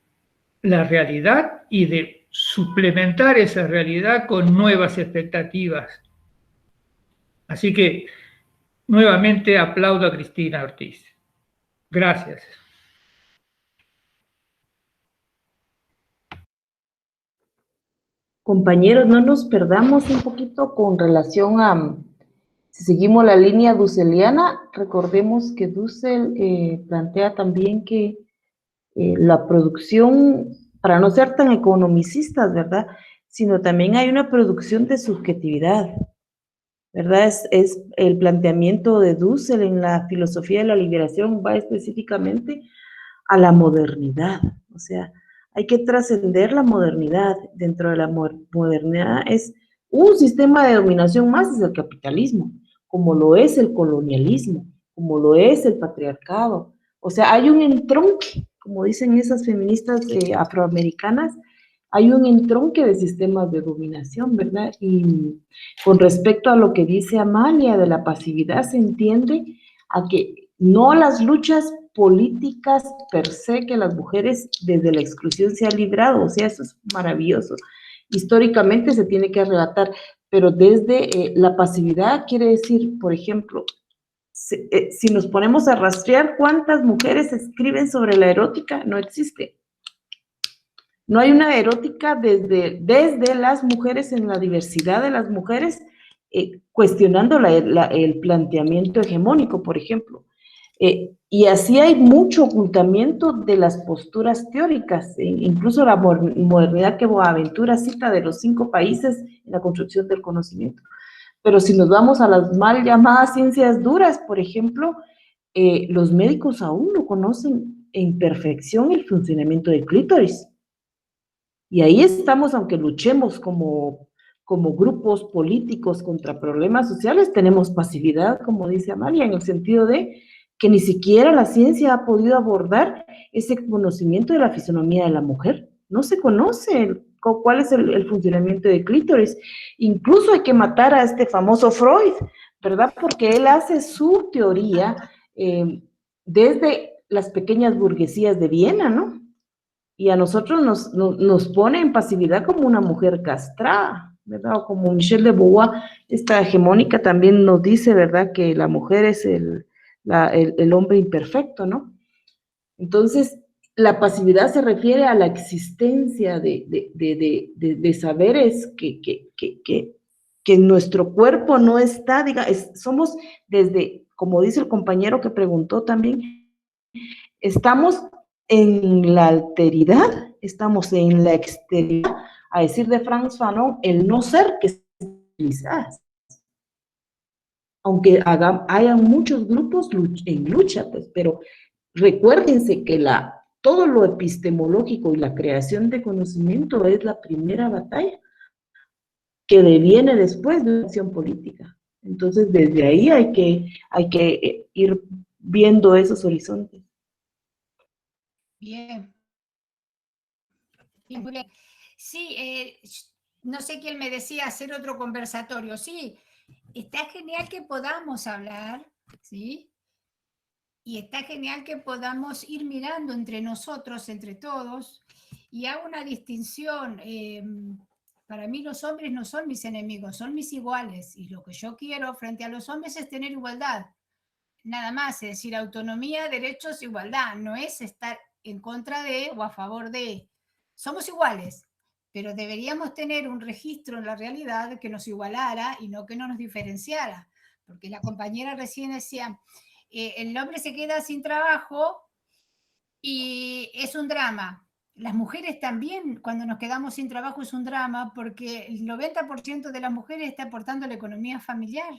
la realidad y de suplementar esa realidad con nuevas expectativas. Así que, nuevamente aplaudo a Cristina Ortiz. Gracias. Compañeros, no nos perdamos un poquito con relación a, si seguimos la línea dusseliana, recordemos que Dussel plantea también que la producción, para no ser tan economicistas, ¿verdad? Sino también hay una producción de subjetividad, ¿verdad? Es el planteamiento de Dussel en la filosofía de la liberación va específicamente a la modernidad, o sea, hay que trascender la modernidad. Dentro de la modernidad es un sistema de dominación más, es el capitalismo, como lo es el colonialismo, como lo es el patriarcado. O sea, hay un entronque, como dicen esas feministas afroamericanas, hay un entronque de sistemas de dominación, ¿verdad? Y con respecto a lo que dice Amalia de la pasividad, se entiende a que no las luchas políticas per se que las mujeres desde la exclusión se han librado, o sea, eso es maravilloso. Históricamente se tiene que relatar, pero desde la pasividad quiere decir, por ejemplo, si nos ponemos a rastrear cuántas mujeres escriben sobre la erótica, no existe. No hay una erótica desde las mujeres, en la diversidad de las mujeres, cuestionando el planteamiento hegemónico, por ejemplo. Y así hay mucho ocultamiento de las posturas teóricas, incluso la modernidad que Boaventura cita de los 5 países en la construcción del conocimiento. Pero si nos vamos a las mal llamadas ciencias duras, por ejemplo, los médicos aún no conocen en perfección el funcionamiento del clítoris. Y ahí estamos, aunque luchemos como grupos políticos contra problemas sociales, tenemos pasividad, como dice Amalia, en el sentido de que ni siquiera la ciencia ha podido abordar ese conocimiento de la fisonomía de la mujer. No se conoce cuál es el funcionamiento del clítoris. Incluso hay que matar a este famoso Freud, ¿verdad? Porque él hace su teoría desde las pequeñas burguesías de Viena, ¿no? Y a nosotros nos pone en pasividad como una mujer castrada, ¿verdad? O como Michelle de Beauvoir, esta hegemónica también nos dice, ¿verdad? Que la mujer es el hombre imperfecto, ¿no? Entonces, la pasividad se refiere a la existencia de saberes que nuestro cuerpo no está, somos desde, como dice el compañero que preguntó también, estamos en la alteridad, estamos en la exterioridad, a decir de Frantz Fanon, el no ser que es civilizadas. Aunque haya muchos grupos en lucha, pues, pero recuérdense que todo lo epistemológico y la creación de conocimiento es la primera batalla que deviene después de una acción política. Entonces, desde ahí hay que ir viendo esos horizontes. Bien. Muy bien. Sí, no sé quién me decía hacer otro conversatorio. Sí, está genial que podamos hablar, ¿sí? Y está genial que podamos ir mirando entre nosotros, entre todos, y hago una distinción. Para mí los hombres no son mis enemigos, son mis iguales. Y lo que yo quiero frente a los hombres es tener igualdad. Nada más, es decir, autonomía, derechos, igualdad. No es estar en contra de o a favor de. Somos iguales, pero deberíamos tener un registro en la realidad que nos igualara y no que no nos diferenciara. Porque la compañera recién decía, el hombre se queda sin trabajo y es un drama. Las mujeres también, cuando nos quedamos sin trabajo, es un drama porque el 90% de las mujeres está aportando a la economía familiar.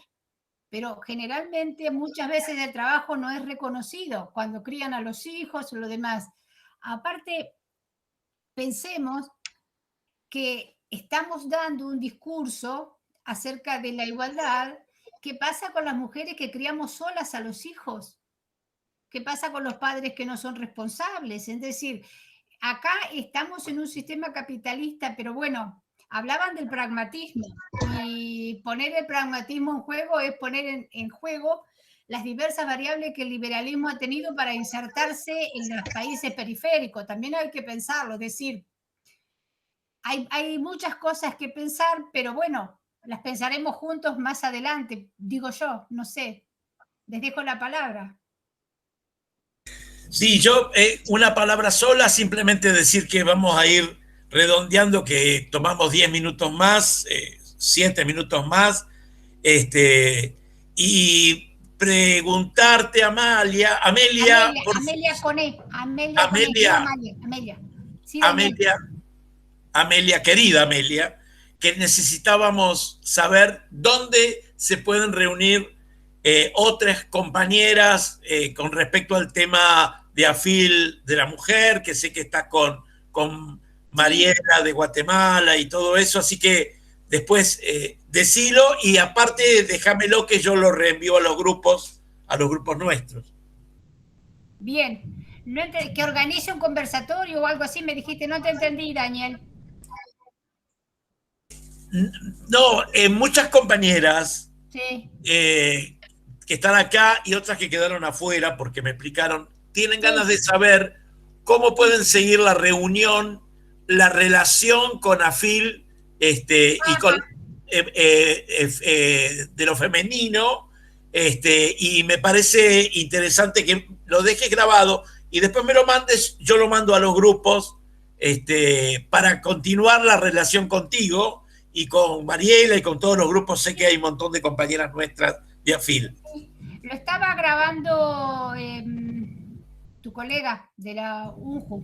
Pero generalmente muchas veces el trabajo no es reconocido cuando crían a los hijos o lo demás. Aparte, pensemos que estamos dando un discurso acerca de la igualdad. ¿Qué pasa con las mujeres que criamos solas a los hijos? ¿Qué pasa con los padres que no son responsables? Es decir, acá estamos en un sistema capitalista, pero bueno, hablaban del pragmatismo y poner el pragmatismo en juego es poner en juego las diversas variables que el liberalismo ha tenido para insertarse en los países periféricos. También hay que pensarlo, es decir, hay muchas cosas que pensar, pero bueno, las pensaremos juntos más adelante, digo yo, no sé. Les dejo la palabra. Sí, yo una palabra sola, simplemente decir que vamos a ir redondeando, que tomamos 10 minutos más, 7 minutos más, y preguntarte, Amelia, Amelia por, Amelia con E, Amelia con E, no Amelia, Amalia, Amelia. Sí, Daniel. Amelia, querida Amelia, que necesitábamos saber dónde se pueden reunir otras compañeras con respecto al tema de AFIL de la mujer, que sé que está con Mariela de Guatemala y todo eso, así que después decilo y aparte déjamelo que yo lo reenvío a los grupos nuestros. Bien. Que organice un conversatorio o algo así, me dijiste, no te entendí, Daniel. No, muchas compañeras Sí. que están acá y otras que quedaron afuera porque me explicaron, tienen ganas de saber cómo pueden seguir la reunión, la relación con AFIL y con de lo femenino, y me parece interesante que lo dejes grabado y después me lo mandes, yo lo mando a los grupos para continuar la relación contigo y con Mariela y con todos los grupos. Sé que hay un montón de compañeras nuestras de AFIL. Lo estaba grabando tu colega de la UNJU.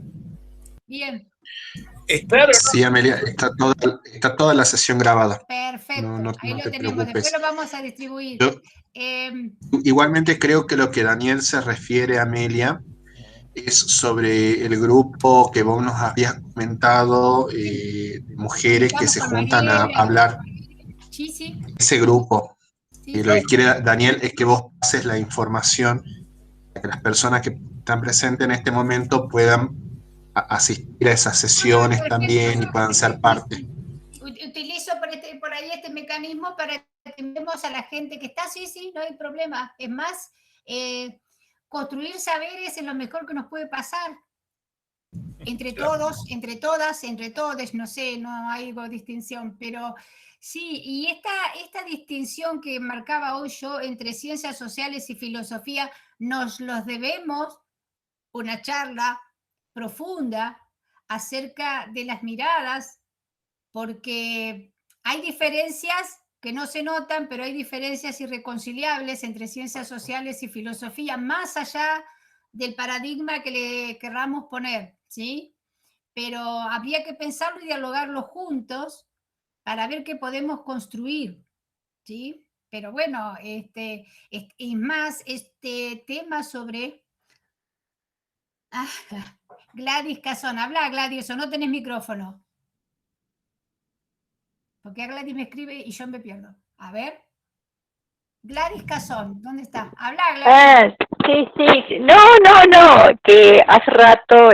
Bien. Sí, Amelia, está toda la sesión grabada. Perfecto, no ahí lo te tenemos, preocupes. después lo vamos a distribuir. Igualmente creo que lo que Daniel se refiere, Amelia, es sobre el grupo que vos nos habías comentado, de mujeres que se juntan a hablar. Sí, sí. Ese grupo. Sí, Y lo que quiere Daniel es que vos pases la información para que las personas que están presentes en este momento puedan asistir a esas sesiones también y puedan ser parte. Utilizo por ahí este mecanismo para que vemos a la gente que está, sí, no hay problema. Es más, construir saberes es lo mejor que nos puede pasar. Entre todos, entre todas, entre todos, no sé, no hay distinción, pero sí, y esta distinción que marcaba hoy yo entre ciencias sociales y filosofía, nos los debemos una charla profunda acerca de las miradas, porque hay diferencias que no se notan, pero hay diferencias irreconciliables entre ciencias sociales y filosofía, más allá del paradigma que le querramos poner, ¿sí? Pero habría que pensarlo y dialogarlo juntos para ver qué podemos construir, ¿sí? Pero bueno, y más este tema sobre... Gladys Cazón, habla Gladys, o no tenés micrófono. Porque Gladys me escribe y yo me pierdo. A ver. Gladys Cazón, ¿dónde está? Habla Gladys. Sí. No. Que hace rato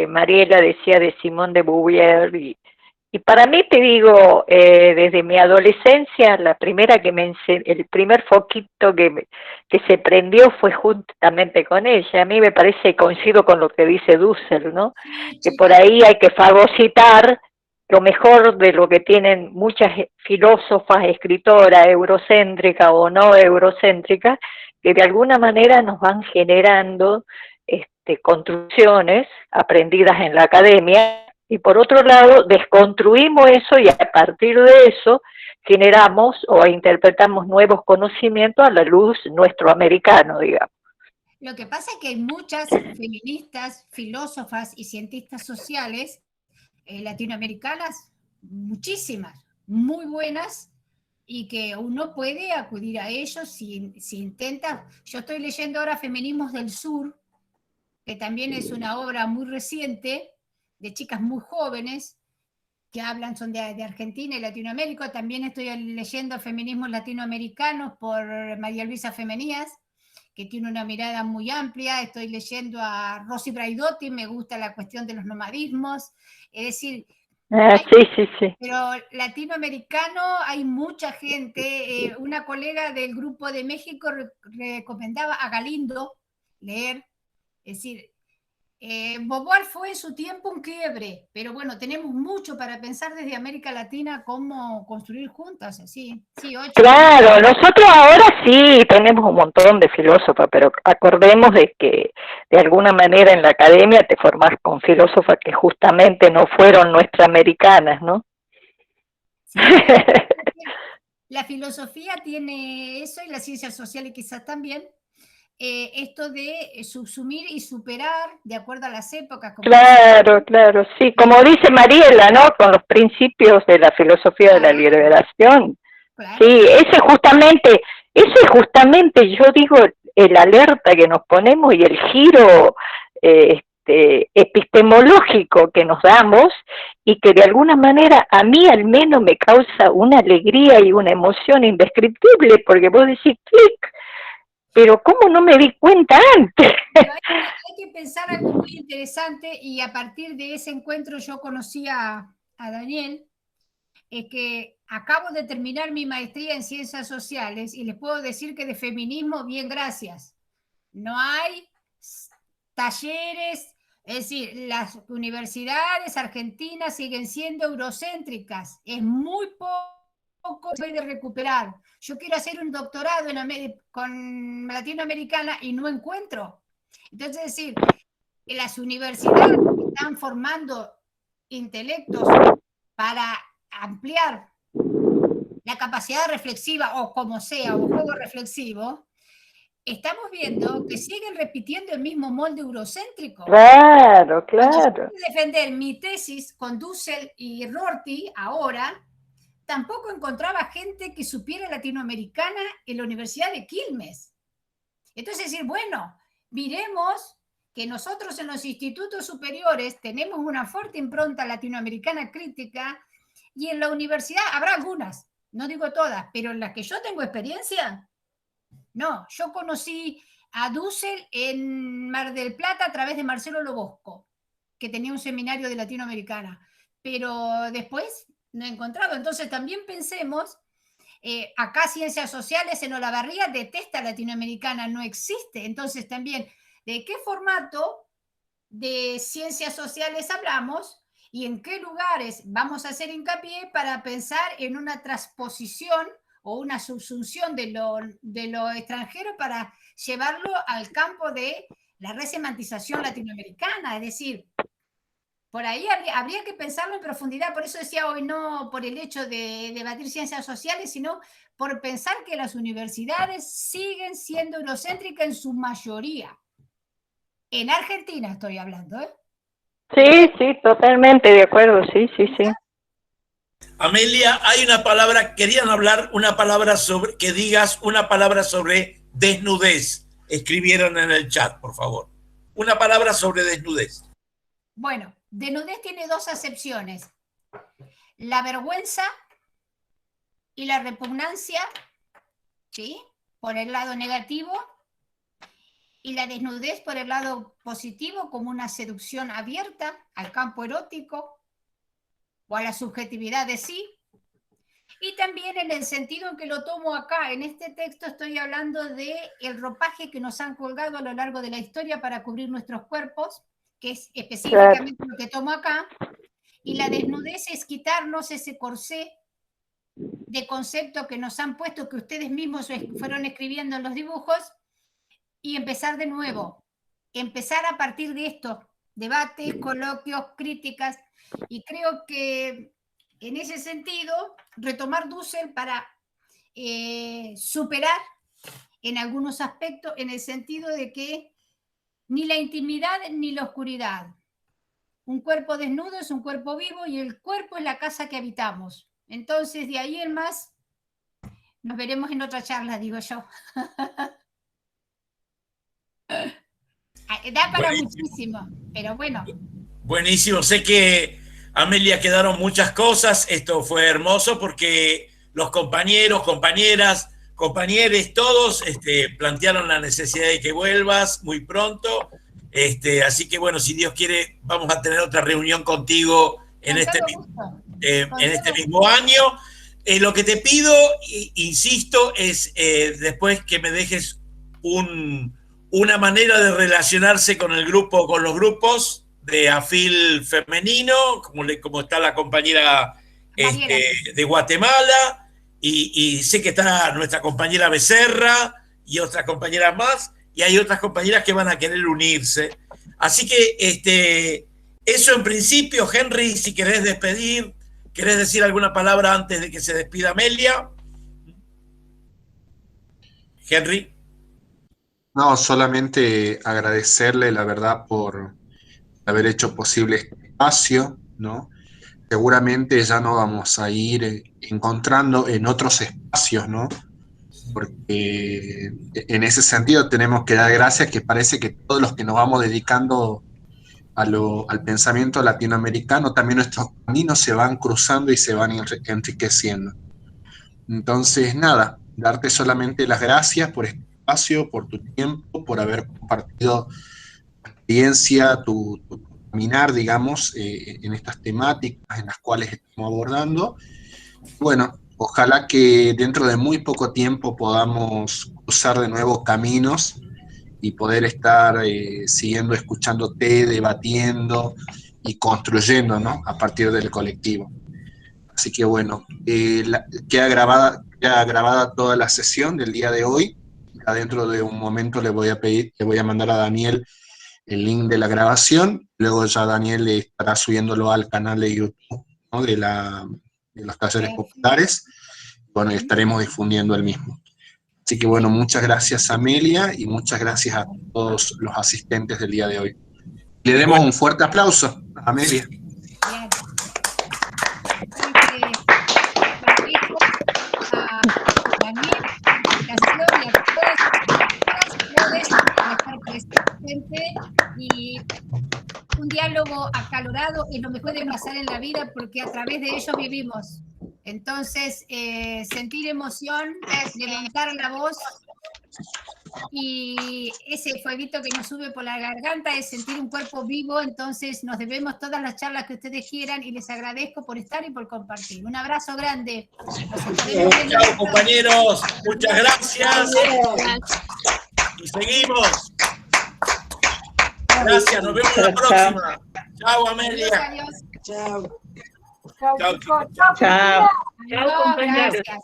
Mariela decía de Simone de Beauvoir y para mí te digo, desde mi adolescencia, el primer foquito que se prendió fue justamente con ella. A mí me parece, coincido con lo que dice Dussel, ¿no? Que por ahí hay que fagocitar lo mejor de lo que tienen muchas filósofas, escritoras, eurocéntricas o no eurocéntricas, que de alguna manera nos van generando construcciones aprendidas en la academia, y por otro lado desconstruimos eso y a partir de eso generamos o interpretamos nuevos conocimientos a la luz nuestro americano, digamos. Lo que pasa es que hay muchas feministas, filósofas y cientistas sociales latinoamericanas, muchísimas, muy buenas, y que uno puede acudir a ellos si intenta. Yo estoy leyendo ahora Feminismos del Sur, que también es una obra muy reciente, de chicas muy jóvenes, que hablan, son de Argentina y Latinoamérica. También estoy leyendo Feminismos Latinoamericanos por María Luisa Femenías, que tiene una mirada muy amplia. Estoy leyendo a Rosy Braidotti, me gusta la cuestión de los nomadismos. Es decir, sí. Pero latinoamericano hay mucha gente. Una colega del Grupo de México recomendaba a Galindo leer. Es decir, Beauvoir fue en su tiempo un quiebre, pero bueno, tenemos mucho para pensar desde América Latina cómo construir juntas, así. Sí, 8. Claro, nosotros ahora sí tenemos un montón de filósofas, pero acordemos de que de alguna manera en la academia te formás con filósofas que justamente no fueron nuestras americanas, ¿no? Sí, la filosofía tiene eso y las ciencias sociales quizás también. Esto de subsumir y superar de acuerdo a las épocas. Claro, claro, sí, como dice Mariela, ¿no? Con los principios de la filosofía de la liberación. Claro. Sí, ese es justamente, yo digo, el alerta que nos ponemos y el giro epistemológico que nos damos y que de alguna manera a mí al menos me causa una alegría y una emoción indescriptible, porque vos decís, clic, pero ¿cómo no me di cuenta antes? Hay que pensar algo muy interesante y a partir de ese encuentro yo conocí a Daniel, que acabo de terminar mi maestría en Ciencias Sociales y les puedo decir que de feminismo, bien, gracias. No hay talleres, es decir, las universidades argentinas siguen siendo eurocéntricas, es muy poco de recuperar. Yo quiero hacer un doctorado con latinoamericana y no encuentro. Entonces, es decir, las universidades están formando intelectos para ampliar la capacidad reflexiva o como sea, o juego reflexivo, estamos viendo que siguen repitiendo el mismo molde eurocéntrico. Claro, claro. Cuando yo defender mi tesis con Dussel y Rorty ahora, tampoco encontraba gente que supiera latinoamericana en la Universidad de Quilmes. Entonces, decir, bueno, miremos que nosotros en los institutos superiores tenemos una fuerte impronta latinoamericana crítica y en la universidad habrá algunas, no digo todas, pero en las que yo tengo experiencia, no. Yo conocí a Dussel en Mar del Plata a través de Marcelo Lobosco, que tenía un seminario de latinoamericana, pero después no he encontrado. Entonces también pensemos, acá Ciencias Sociales en Olavarría detesta latinoamericana, no existe. Entonces también, ¿de qué formato de Ciencias Sociales hablamos y en qué lugares vamos a hacer hincapié para pensar en una transposición o una subsunción de lo extranjero para llevarlo al campo de la resemantización latinoamericana? Es decir, por ahí habría que pensarlo en profundidad. Por eso decía hoy, no por el hecho de debatir ciencias sociales, sino por pensar que las universidades siguen siendo eurocéntricas en su mayoría. En Argentina estoy hablando, ¿eh? Sí, sí, totalmente de acuerdo, sí, sí, sí. Amelia, hay una palabra, querían hablar una palabra sobre, que digas una palabra sobre desnudez. Escribieron en el chat, por favor. Una palabra sobre desnudez. Bueno, desnudez tiene dos acepciones. La vergüenza y la repugnancia, ¿sí? Por el lado negativo, y la desnudez por el lado positivo como una seducción abierta al campo erótico o a la subjetividad de sí. Y también en el sentido en que lo tomo acá, en este texto estoy hablando de el ropaje que nos han colgado a lo largo de la historia para cubrir nuestros cuerpos, que es específicamente lo que tomo acá, y la desnudez es quitarnos ese corsé de concepto que nos han puesto, que ustedes mismos fueron escribiendo en los dibujos, y empezar de nuevo, empezar a partir de esto, debates, coloquios, críticas, y creo que en ese sentido, retomar Dussel para superar en algunos aspectos, en el sentido de que ni la intimidad ni la oscuridad. Un cuerpo desnudo es un cuerpo vivo y el cuerpo es la casa que habitamos. Entonces, de ahí en más, nos veremos en otra charla, digo yo. Da para muchísimo, pero bueno. Buenísimo, sé que Amelia quedaron muchas cosas, esto fue hermoso porque los compañeros, compañeras, compañeros, todos plantearon la necesidad de que vuelvas muy pronto, así que bueno, si Dios quiere, vamos a tener otra reunión contigo en este mismo año. Lo que te pido, insisto, es después que me dejes un una manera de relacionarse con el grupo, con los grupos de afil femenino, como está la compañera de Guatemala, y sé que está nuestra compañera Becerra y otras compañeras más, y hay otras compañeras que van a querer unirse. Así que eso en principio. Henry, si querés despedir, ¿querés decir alguna palabra antes de que se despida Amelia? Henry. No, solamente agradecerle, la verdad, por haber hecho posible este espacio, ¿no? Seguramente ya nos vamos a ir encontrando en otros espacios, ¿no? Porque en ese sentido tenemos que dar gracias, que parece que todos los que nos vamos dedicando al pensamiento latinoamericano, también nuestros caminos se van cruzando y se van enriqueciendo. Entonces, nada, darte solamente las gracias por este espacio, por tu tiempo, por haber compartido tu experiencia, tu caminar, digamos, en estas temáticas en las cuales estamos abordando. Bueno, ojalá que dentro de muy poco tiempo podamos cruzar de nuevo caminos y poder estar siguiendo escuchándote, debatiendo y construyendo, ¿no? A partir del colectivo. Así que bueno, queda grabada toda la sesión del día de hoy. Ya dentro de un momento le voy a mandar a Daniel el link de la grabación. Luego ya Daniel estará subiéndolo al canal de YouTube, ¿no? de los talleres populares. Bueno, y estaremos difundiendo el mismo. Así que bueno, muchas gracias Amelia y muchas gracias a todos los asistentes del día de hoy. Le demos un fuerte aplauso a Amelia. Y un diálogo acalorado es lo mejor de pasar en la vida, porque a través de ello vivimos. Entonces, sentir emoción, levantar la voz, y ese fueguito que nos sube por la garganta es sentir un cuerpo vivo. Entonces nos debemos todas las charlas que ustedes quieran, y les agradezco por estar y por compartir. Un abrazo grande. Chao compañeros, muchas gracias. Y seguimos. Gracias, nos vemos la próxima. Chao Amelia. Adiós. Chao. Chao. Chao. Chao, compañeros. Gracias.